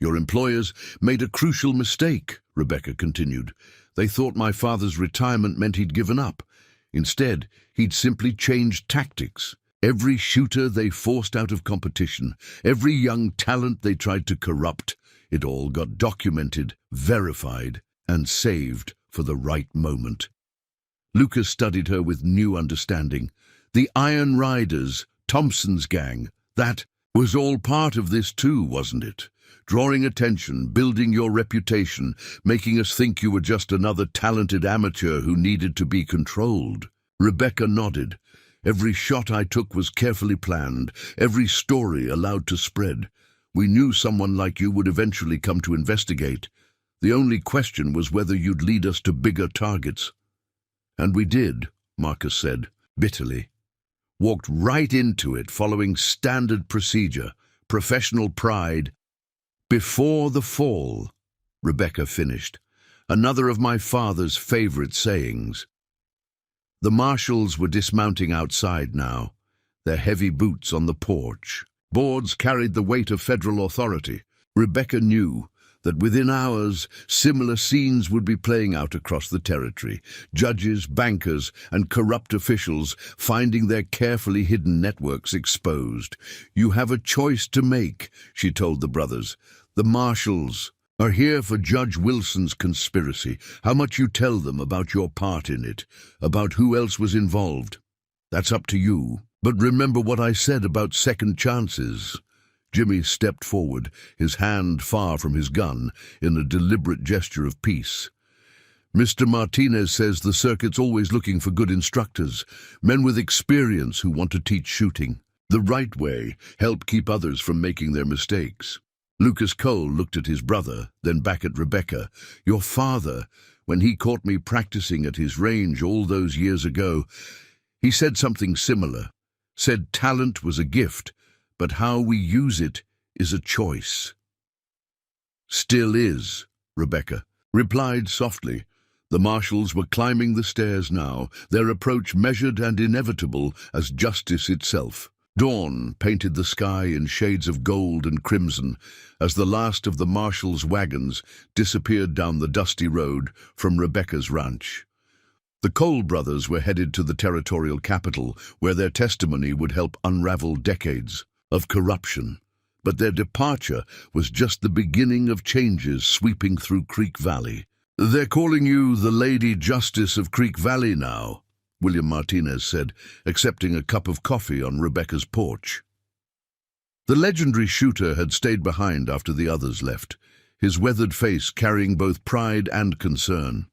"Your employers made a crucial mistake," Rebecca continued. "They thought my father's retirement meant he'd given up. Instead, he'd simply changed tactics. Every shooter they forced out of competition, every young talent they tried to corrupt, it all got documented, verified, and saved for the right moment." Lucas studied her with new understanding. "The Iron Riders, Thompson's gang, that was all part of this too, wasn't it? Drawing attention, building your reputation, making us think you were just another talented amateur who needed to be controlled." Rebecca nodded. "Every shot I took was carefully planned, every story allowed to spread. We knew someone like you would eventually come to investigate. The only question was whether you'd lead us to bigger targets." "And we did," Marcus said, bitterly. "Walked right into it, following standard procedure, professional pride." "Before the fall," Rebecca finished, "another of my father's favorite sayings." The marshals were dismounting outside now, their heavy boots on the porch. Boards carried the weight of federal authority. Rebecca knew that within hours, similar scenes would be playing out across the territory. Judges, bankers, and corrupt officials finding their carefully hidden networks exposed. "You have a choice to make," she told the brothers. "The marshals are here for Judge Wilson's conspiracy. How much you tell them about your part in it, about who else was involved, that's up to you. But remember what I said about second chances." Jimmy stepped forward, his hand far from his gun, in a deliberate gesture of peace. "Mr. Martinez says the circuit's always looking for good instructors, men with experience who want to teach shooting the right way, help keep others from making their mistakes." Lucas Cole looked at his brother, then back at Rebecca. "Your father, when he caught me practicing at his range all those years ago, he said something similar. Said talent was a gift, but how we use it is a choice." "Still is," Rebecca replied softly. The marshals were climbing the stairs now, their approach measured and inevitable as justice itself. Dawn painted the sky in shades of gold and crimson as the last of the marshals' wagons disappeared down the dusty road from Rebecca's ranch. The Cole brothers were headed to the territorial capital, where their testimony would help unravel decades of corruption. But their departure was just the beginning of changes sweeping through Creek Valley. "They're calling you the Lady Justice of Creek Valley now," William Martinez said, accepting a cup of coffee on Rebecca's porch. The legendary shooter had stayed behind after the others left, his weathered face carrying both pride and concern.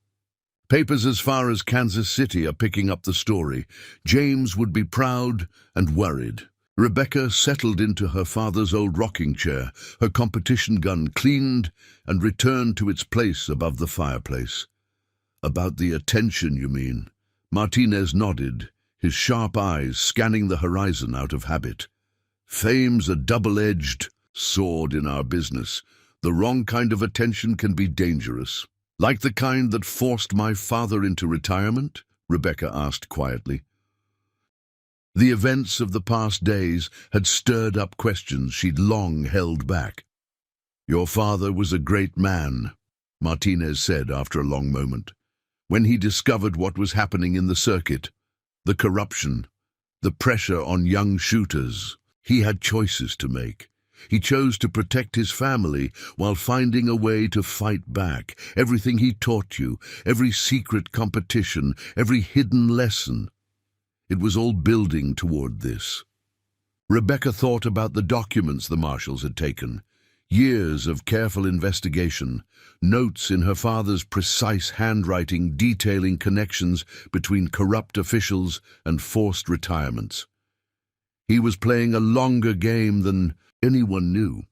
Papers as far as Kansas City are picking up the story. James would be proud and worried. Rebecca settled into her father's old rocking chair, her competition gun cleaned and returned to its place above the fireplace. About the attention, you mean? Martinez nodded, his sharp eyes scanning the horizon out of habit. Fame's a double-edged sword in our business. The wrong kind of attention can be dangerous. Like the kind that forced my father into retirement? Rebecca asked quietly. The events of the past days had stirred up questions she'd long held back. Your father was a great man, Martinez said after a long moment. When he discovered what was happening in the circuit, the corruption, the pressure on young shooters, he had choices to make. He chose to protect his family while finding a way to fight back. Everything he taught you, every secret competition, every hidden lesson, it was all building toward this. Rebecca thought about the documents the marshals had taken. Years of careful investigation, notes in her father's precise handwriting detailing connections between corrupt officials and forced retirements. He was playing a longer game than anyone knew.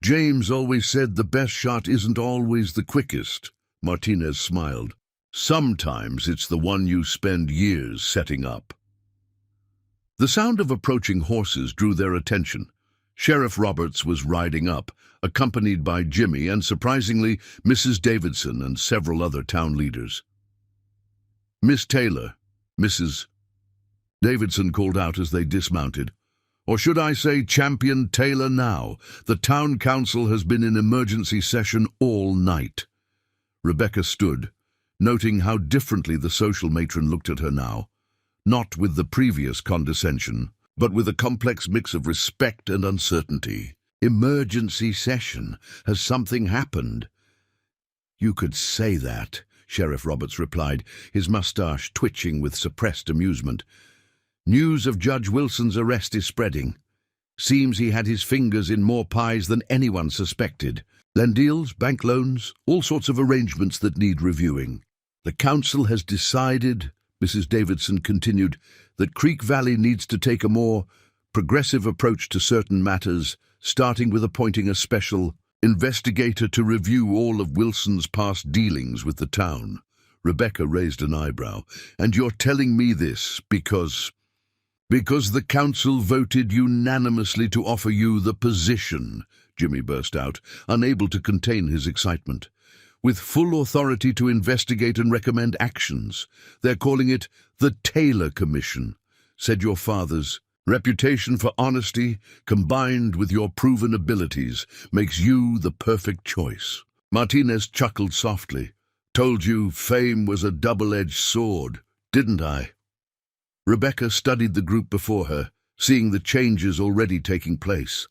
James always said the best shot isn't always the quickest, Martinez smiled. Sometimes it's the one you spend years setting up. The sound of approaching horses drew their attention. Sheriff Roberts was riding up, accompanied by Jimmy and, surprisingly, Mrs. Davidson and several other town leaders. Miss Taylor, Mrs. Davidson called out as they dismounted. Or should I say Champion Taylor now? The town council has been in emergency session all night. Rebecca stood, noting how differently the social matron looked at her now, not with the previous condescension, but with a complex mix of respect and uncertainty. Emergency session. Has something happened? You could say that, Sheriff Roberts replied, his mustache twitching with suppressed amusement. News of Judge Wilson's arrest is spreading. Seems he had his fingers in more pies than anyone suspected. Land deals, bank loans, all sorts of arrangements that need reviewing. The council has decided, Mrs. Davidson continued, that Creek Valley needs to take a more progressive approach to certain matters, starting with appointing a special investigator to review all of Wilson's past dealings with the town. Rebecca raised an eyebrow. And you're telling me this because the council voted unanimously to offer you the position, Jimmy burst out, unable to contain his excitement. With full authority to investigate and recommend actions. They're calling it the Taylor Commission, said your father's reputation for honesty, combined with your proven abilities, makes you the perfect choice. Martinez chuckled softly. Told you fame was a double-edged sword, didn't I? Rebecca studied the group before her, seeing the changes already taking place.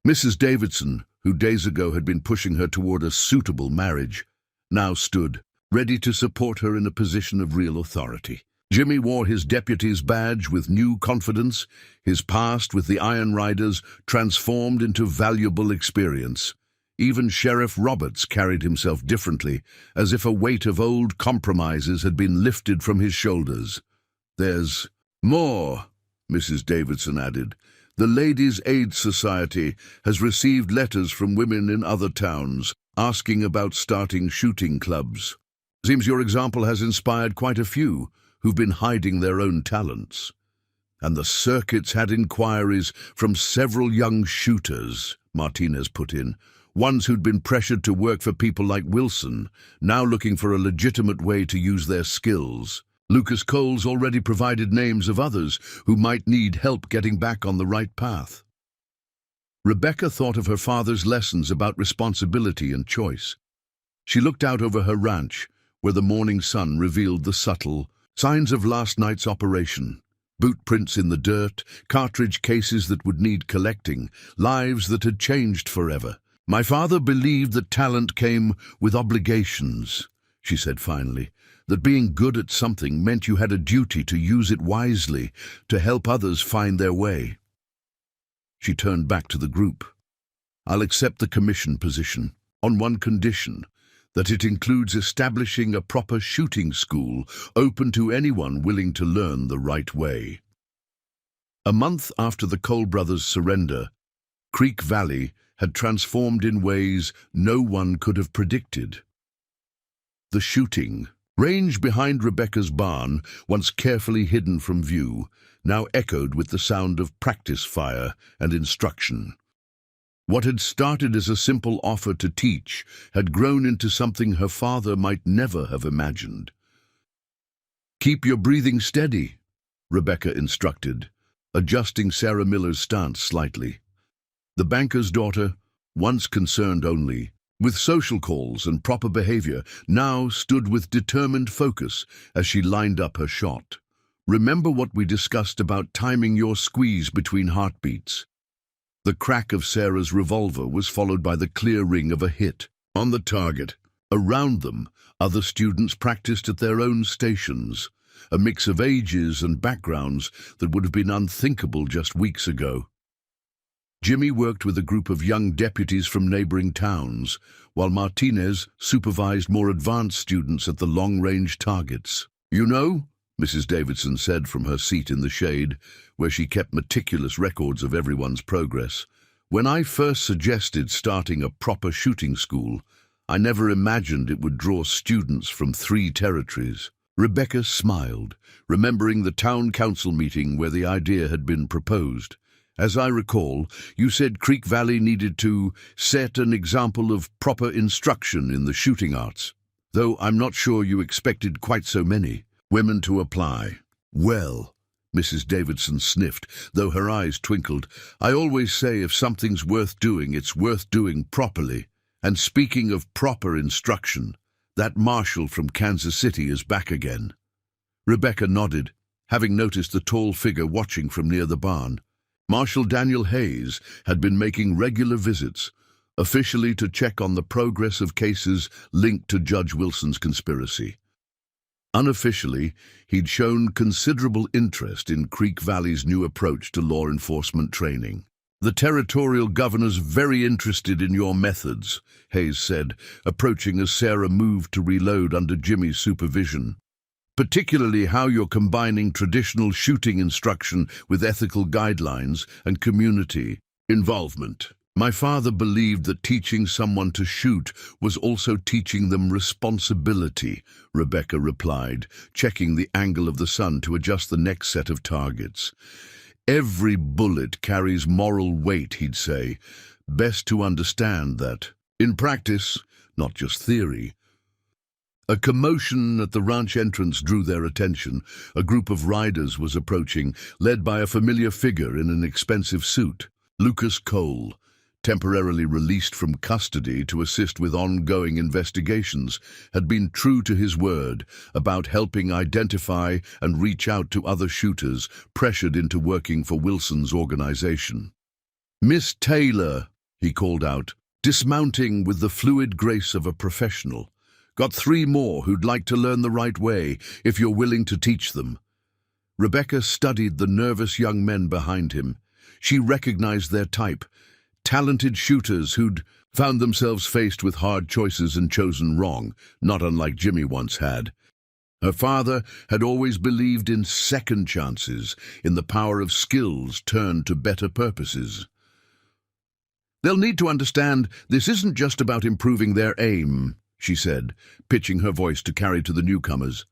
Mrs. Davidson, who days ago had been pushing her toward a suitable marriage, now stood, ready to support her in a position of real authority. Jimmy wore his deputy's badge with new confidence, his past with the Iron Riders transformed into valuable experience. Even Sheriff Roberts carried himself differently, as if a weight of old compromises had been lifted from his shoulders. There's more, Mrs. Davidson added. The Ladies' Aid Society has received letters from women in other towns asking about starting shooting clubs. Seems your example has inspired quite a few who've been hiding their own talents. And the circuit's had inquiries from several young shooters, Martinez put in, ones who'd been pressured to work for people like Wilson, now looking for a legitimate way to use their skills. Lucas Cole's already provided names of others who might need help getting back on the right path. Rebecca thought of her father's lessons about responsibility and choice. She looked out over her ranch, where the morning sun revealed the subtle signs of last night's operation. Boot prints in the dirt, cartridge cases that would need collecting, lives that had changed forever. My father believed that talent came with obligations, she said finally, that being good at something meant you had a duty to use it wisely, to help others find their way. She turned back to the group. I'll accept the commission position, on one condition, that it includes establishing a proper shooting school open to anyone willing to learn the right way. A month after the Cole brothers' surrender, Creek Valley had transformed in ways no one could have predicted. The shooting range behind Rebecca's barn, once carefully hidden from view, now echoed with the sound of practice fire and instruction. What had started as a simple offer to teach had grown into something her father might never have imagined. "Keep your breathing steady," Rebecca instructed, adjusting Sarah Miller's stance slightly. The banker's daughter, once concerned only with social calls and proper behavior, now stood with determined focus as she lined up her shot. "Remember what we discussed about timing your squeeze between heartbeats." The crack of Sarah's revolver was followed by the clear ring of a hit on the target. Around them, other students practiced at their own stations, a mix of ages and backgrounds that would have been unthinkable just weeks ago. Jimmy worked with a group of young deputies from neighboring towns, while Martinez supervised more advanced students at the long-range targets. "You know," Mrs. Davidson said from her seat in the shade, where she kept meticulous records of everyone's progress, "when I first suggested starting a proper shooting school, I never imagined it would draw students from 3 territories." Rebecca smiled, remembering the town council meeting where the idea had been proposed. "As I recall, you said Creek Valley needed to set an example of proper instruction in the shooting arts, though I'm not sure you expected quite so many women to apply." "Well," Mrs. Davidson sniffed, though her eyes twinkled, "I always say if something's worth doing, it's worth doing properly. And speaking of proper instruction, that marshal from Kansas City is back again." Rebecca nodded, having noticed the tall figure watching from near the barn. Marshal Daniel Hayes had been making regular visits, officially to check on the progress of cases linked to Judge Wilson's conspiracy. Unofficially, he'd shown considerable interest in Creek Valley's new approach to law enforcement training. "The territorial governor's very interested in your methods," Hayes said, approaching as Sarah moved to reload under Jimmy's supervision. "Particularly how you're combining traditional shooting instruction with ethical guidelines and community involvement. My father believed that teaching someone to shoot was also teaching them responsibility," Rebecca replied, checking the angle of the sun to adjust the next set of targets. "Every bullet carries moral weight," he'd say. "Best to understand that in practice, not just theory." A commotion at the ranch entrance drew their attention. A group of riders was approaching, led by a familiar figure in an expensive suit. Lucas Cole, temporarily released from custody to assist with ongoing investigations, had been true to his word about helping identify and reach out to other shooters pressured into working for Wilson's organization. "Miss Taylor," he called out, dismounting with the fluid grace of a professional. "Got 3 more who'd like to learn the right way, if you're willing to teach them." Rebecca studied the nervous young men behind him. She recognized their type, talented shooters who'd found themselves faced with hard choices and chosen wrong, not unlike Jimmy once had. Her father had always believed in second chances, in the power of skills turned to better purposes. "They'll need to understand this isn't just about improving their aim," she said, pitching her voice to carry to the newcomers.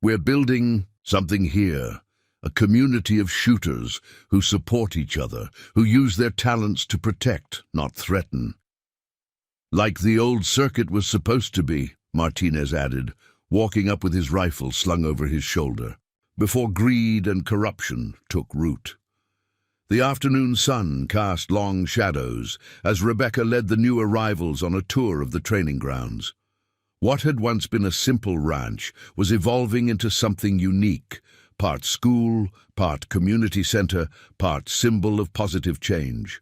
"We're building something here. A community of shooters who support each other, who use their talents to protect, not threaten." "Like the old circuit was supposed to be," Martinez added, walking up with his rifle slung over his shoulder, before greed and corruption took root. The afternoon sun cast long shadows as Rebecca led the new arrivals on a tour of the training grounds. What had once been a simple ranch was evolving into something unique, part school, part community center, part symbol of positive change.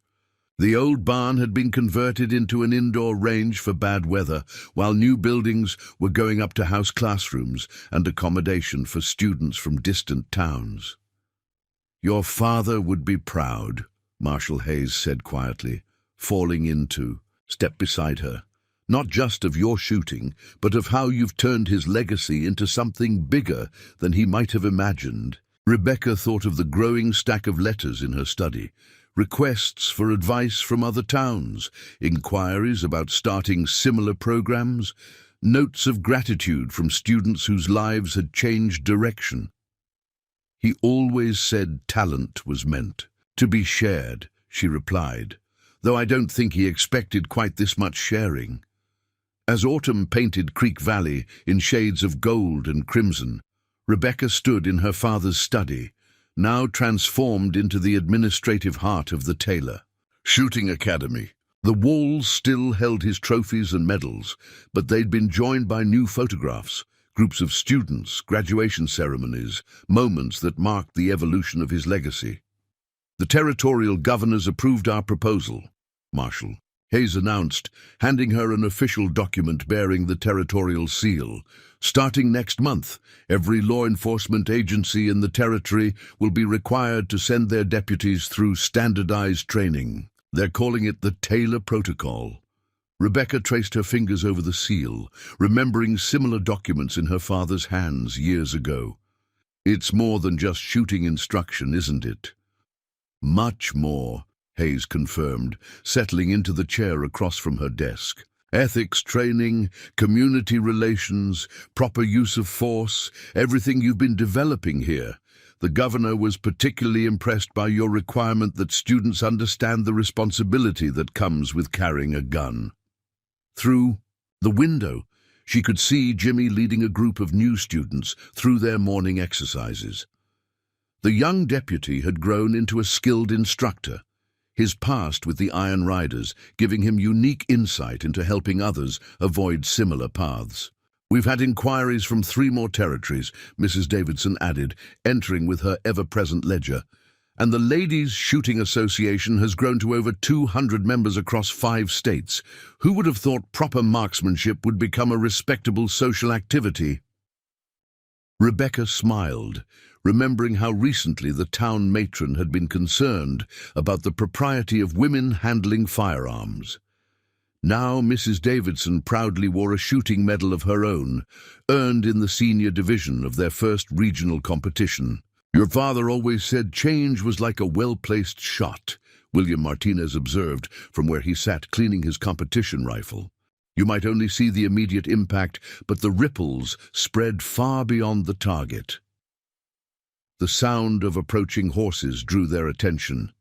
The old barn had been converted into an indoor range for bad weather, while new buildings were going up to house classrooms and accommodation for students from distant towns. "Your father would be proud," Marshal Hayes said quietly, falling in to step beside her. Not just of your shooting, but of how you've turned his legacy into something bigger than he might have imagined. Rebecca thought of the growing stack of letters in her study, requests for advice from other towns, inquiries about starting similar programs, notes of gratitude from students whose lives had changed direction. He always said talent was meant to be shared, she replied, though I don't think he expected quite this much sharing. As autumn painted Creek Valley in shades of gold and crimson, Rebecca stood in her father's study, now transformed into the administrative heart of the Taylor Shooting Academy. The walls still held his trophies and medals, but they'd been joined by new photographs, groups of students, graduation ceremonies, moments that marked the evolution of his legacy. The territorial governors approved our proposal, Marshal Hayes announced, handing her an official document bearing the territorial seal. Starting next month, every law enforcement agency in the territory will be required to send their deputies through standardized training. They're calling it the Taylor Protocol. Rebecca traced her fingers over the seal, remembering similar documents in her father's hands years ago. It's more than just shooting instruction, isn't it? Much more, Hayes confirmed, settling into the chair across from her desk. Ethics training, community relations, proper use of force, everything you've been developing here. The governor was particularly impressed by your requirement that students understand the responsibility that comes with carrying a gun. Through the window, she could see Jimmy leading a group of new students through their morning exercises. The young deputy had grown into a skilled instructor, his past with the Iron Riders giving him unique insight into helping others avoid similar paths. We've had inquiries from 3 more territories, Mrs. Davidson added, entering with her ever-present ledger. And the Ladies Shooting Association has grown to over 200 members across 5 states. Who would have thought proper marksmanship would become a respectable social activity? Rebecca smiled, remembering how recently the town matron had been concerned about the propriety of women handling firearms. Now Mrs. Davidson proudly wore a shooting medal of her own, earned in the senior division of their first regional competition. Your father always said change was like a well-placed shot, William Martinez observed from where he sat cleaning his competition rifle. You might only see the immediate impact, but the ripples spread far beyond the target. The sound of approaching horses drew their attention.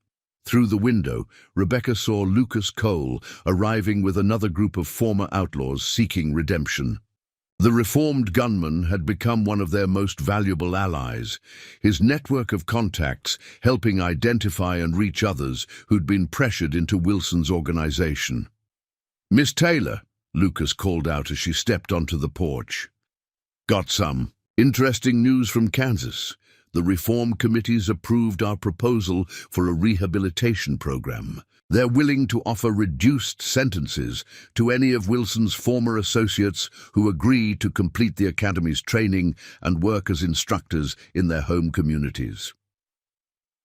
Through the window, Rebecca saw Lucas Cole arriving with another group of former outlaws seeking redemption. The reformed gunman had become one of their most valuable allies, his network of contacts helping identify and reach others who'd been pressured into Wilson's organization. "Miss Taylor," Lucas called out as she stepped onto the porch. "Got some interesting news from Kansas. The reform committees approved our proposal for a rehabilitation program. They're willing to offer reduced sentences to any of Wilson's former associates who agree to complete the academy's training and work as instructors in their home communities."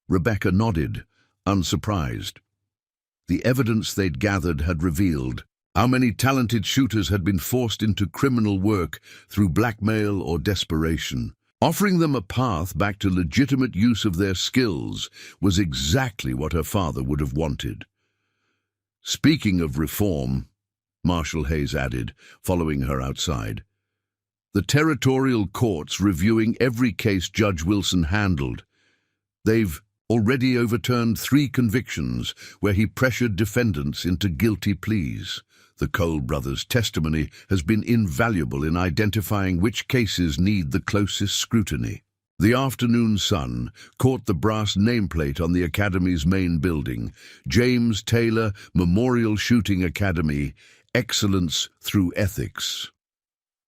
Rebecca nodded, unsurprised. The evidence they'd gathered had revealed how many talented shooters had been forced into criminal work through blackmail or desperation. Offering them a path back to legitimate use of their skills was exactly what her father would have wanted. "Speaking of reform," Marshal Hayes added, following her outside, "the territorial courts reviewing every case Judge Wilson handled. They've already overturned 3 convictions where he pressured defendants into guilty pleas. The Cole brothers' testimony has been invaluable in identifying which cases need the closest scrutiny." The afternoon sun caught the brass nameplate on the Academy's main building, James Taylor Memorial Shooting Academy, Excellence Through Ethics.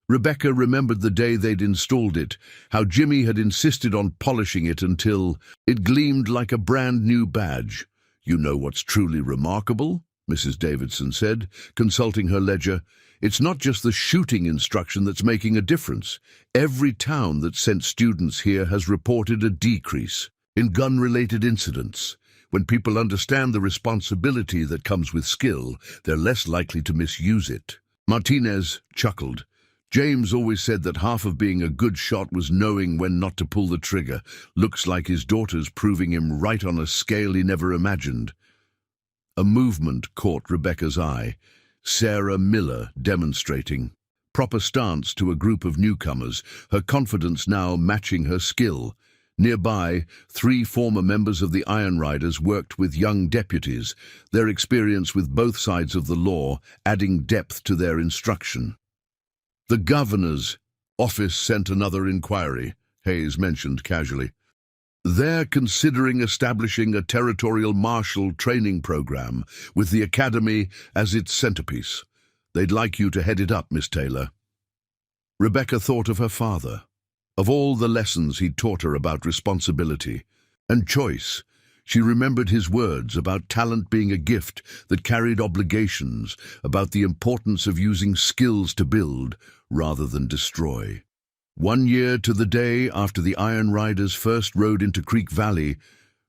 Rebecca remembered the day they'd installed it, how Jimmy had insisted on polishing it until it gleamed like a brand new badge. "You know what's truly remarkable?" Mrs. Davidson said, consulting her ledger. "It's not just the shooting instruction that's making a difference. Every town that sent students here has reported a decrease in gun-related incidents. When people understand the responsibility that comes with skill, they're less likely to misuse it." Martinez chuckled. James always said that half of being a good shot was knowing when not to pull the trigger. Looks like his daughter's proving him right on a scale he never imagined. A movement caught Rebecca's eye. Sarah Miller demonstrating. Proper stance to a group of newcomers, her confidence now matching her skill. Nearby, 3 former members of the Iron Riders worked with young deputies, their experience with both sides of the law adding depth to their instruction. The governor's office sent another inquiry, Hayes mentioned casually. They're considering establishing a territorial marshal training program with the academy as its centerpiece. They'd like you to head it up, Miss Taylor. Rebecca thought of her father, of all the lessons he'd taught her about responsibility and choice. She remembered his words about talent being a gift that carried obligations, about the importance of using skills to build rather than destroy. 1 year to the day after the Iron Riders first rode into Creek Valley,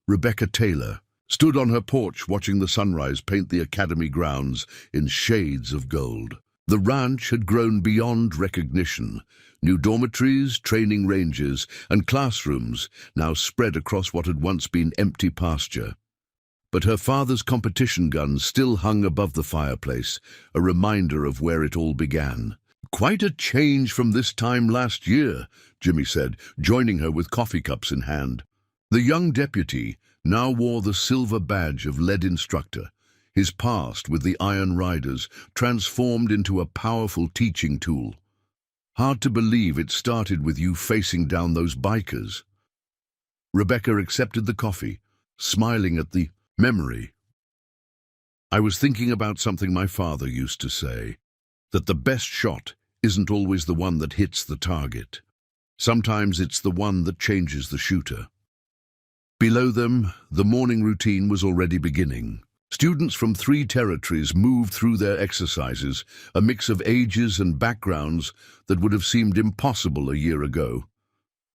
Rebecca Taylor stood on her porch watching the sunrise paint the academy grounds in shades of gold. The ranch had grown beyond recognition. New dormitories, training ranges, and classrooms now spread across what had once been empty pasture. But her father's competition gun still hung above the fireplace, a reminder of where it all began. "Quite a change from this time last year," Jimmy said, joining her with coffee cups in hand. The young deputy now wore the silver badge of lead instructor, his past with the Iron Riders transformed into a powerful teaching tool. "Hard to believe it started with you facing down those bikers." Rebecca accepted the coffee, smiling at the memory. "I was thinking about something my father used to say, that the best shot isn't always the one that hits the target. Sometimes it's the one that changes the shooter." Below them, the morning routine was already beginning. Students from 3 territories moved through their exercises, a mix of ages and backgrounds that would have seemed impossible a year ago.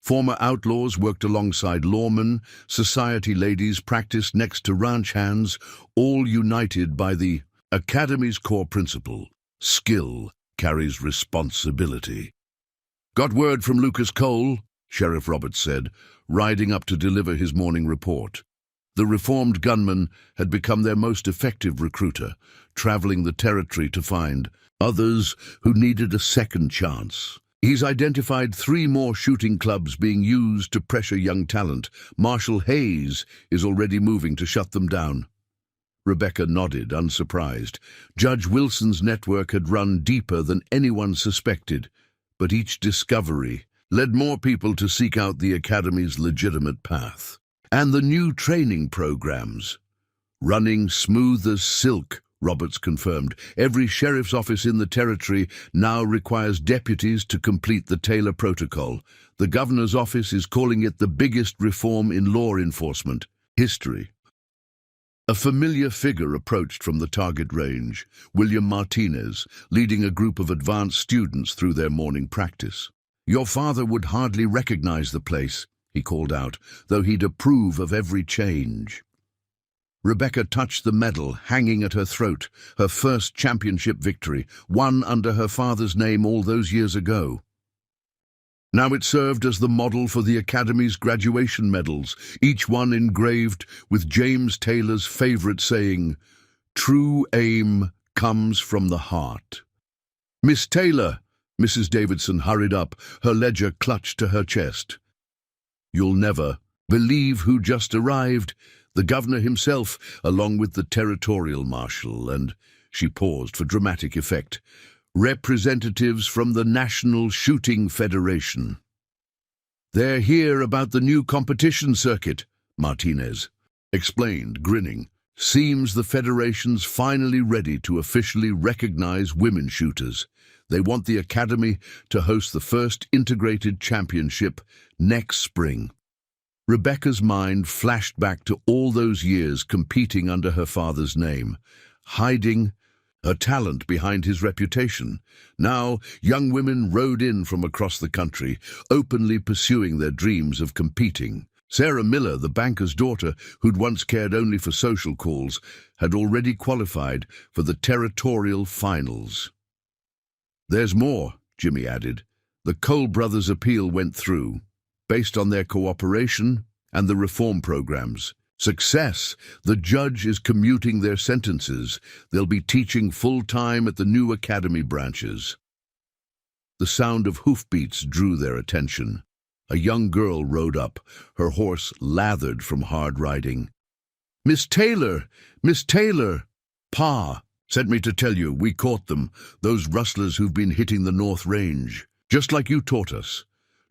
Former outlaws worked alongside lawmen, society ladies practiced next to ranch hands, all united by the Academy's core principle: skill carries responsibility. "Got word from Lucas Cole," Sheriff Roberts said, riding up to deliver his morning report. The reformed gunman had become their most effective recruiter, traveling the territory to find others who needed a second chance. He's identified 3 more shooting clubs being used to pressure young talent. Marshal Hayes is already moving to shut them down. Rebecca nodded, unsurprised. Judge Wilson's network had run deeper than anyone suspected, but each discovery led more people to seek out the Academy's legitimate path. And the new training programs. "Running smooth as silk," Roberts confirmed. "Every sheriff's office in the territory now requires deputies to complete the Taylor Protocol. The governor's office is calling it the biggest reform in law enforcement history." A familiar figure approached from the target range, William Martinez, leading a group of advanced students through their morning practice. "Your father would hardly recognize the place," he called out, "though he'd approve of every change." Rebecca touched the medal hanging at her throat, her first championship victory, won under her father's name all those years ago. Now it served as the model for the Academy's graduation medals, each one engraved with James Taylor's favorite saying, "True aim comes from the heart." "Miss Taylor," Mrs. Davidson hurried up, her ledger clutched to her chest. "You'll never believe who just arrived. The governor himself, along with the territorial marshal, and," she paused for dramatic effect, "representatives from the National Shooting Federation." "They're here about the new competition circuit," Martinez explained, grinning. "Seems the Federation's finally ready to officially recognize women shooters. They want the Academy to host the first integrated championship next spring." Rebecca's mind flashed back to all those years competing under her father's name, hiding her talent behind his reputation. Now, young women rode in from across the country, openly pursuing their dreams of competing. Sarah Miller, the banker's daughter, who'd once cared only for social calls, had already qualified for the territorial finals. There's more, Jimmy added. The Cole brothers' appeal went through, based on their cooperation and the reform programs. Success! The judge is commuting their sentences. They'll be teaching full-time at the new academy branches. The sound of hoofbeats drew their attention. A young girl rode up, her horse lathered from hard riding. "Miss Taylor! Miss Taylor! Pa sent me to tell you we caught them, those rustlers who've been hitting the North Range. Just like you taught us.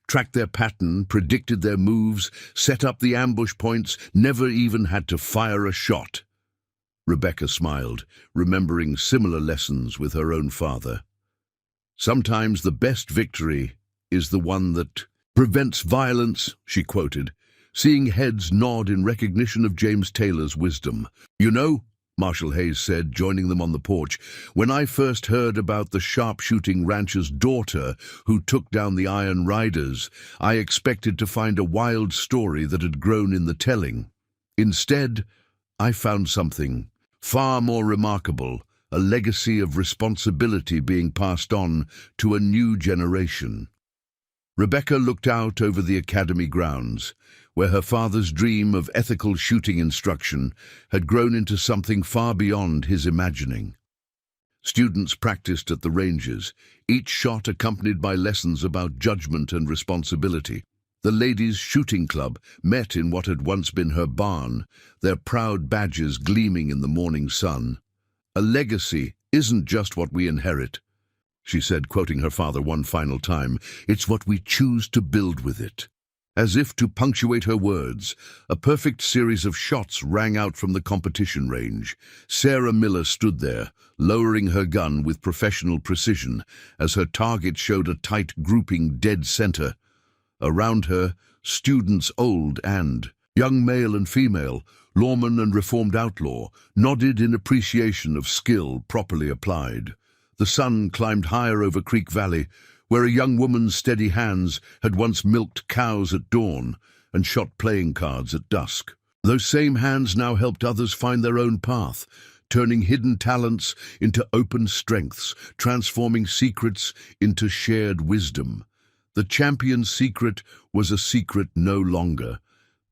Tracked their pattern, predicted their moves, set up the ambush points, never even had to fire a shot." Rebecca smiled, remembering similar lessons with her own father. "Sometimes the best victory is the one that prevents violence," she quoted, seeing heads nod in recognition of James Taylor's wisdom. "You know," Marshall Hayes said, joining them on the porch, "when I first heard about the sharpshooting rancher's daughter who took down the Iron Riders, I expected to find a wild story that had grown in the telling. Instead, I found something far more remarkable, a legacy of responsibility being passed on to a new generation." Rebecca looked out over the academy grounds, where her father's dream of ethical shooting instruction had grown into something far beyond his imagining. Students practiced at the ranges, each shot accompanied by lessons about judgment and responsibility. The ladies' shooting club met in what had once been her barn, their proud badges gleaming in the morning sun. "A legacy isn't just what we inherit," she said, quoting her father one final time. "It's what we choose to build with it." As if to punctuate her words, a perfect series of shots rang out from the competition range. Sarah Miller stood there, lowering her gun with professional precision, as her target showed a tight grouping dead center. Around her, students old and young, male and female, lawman and reformed outlaw, nodded in appreciation of skill properly applied. The sun climbed higher over Creek Valley, where a young woman's steady hands had once milked cows at dawn and shot playing cards at dusk. Those same hands now helped others find their own path, turning hidden talents into open strengths, transforming secrets into shared wisdom. The champion's secret was a secret no longer,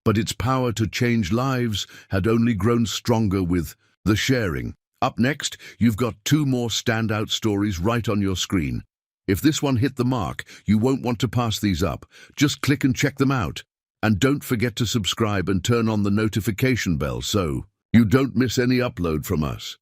but its power to change lives had only grown stronger with the sharing. Up next, you've got two more standout stories right on your screen. If this one hit the mark, you won't want to pass these up. Just click and check them out. And don't forget to subscribe and turn on the notification bell so you don't miss any upload from us.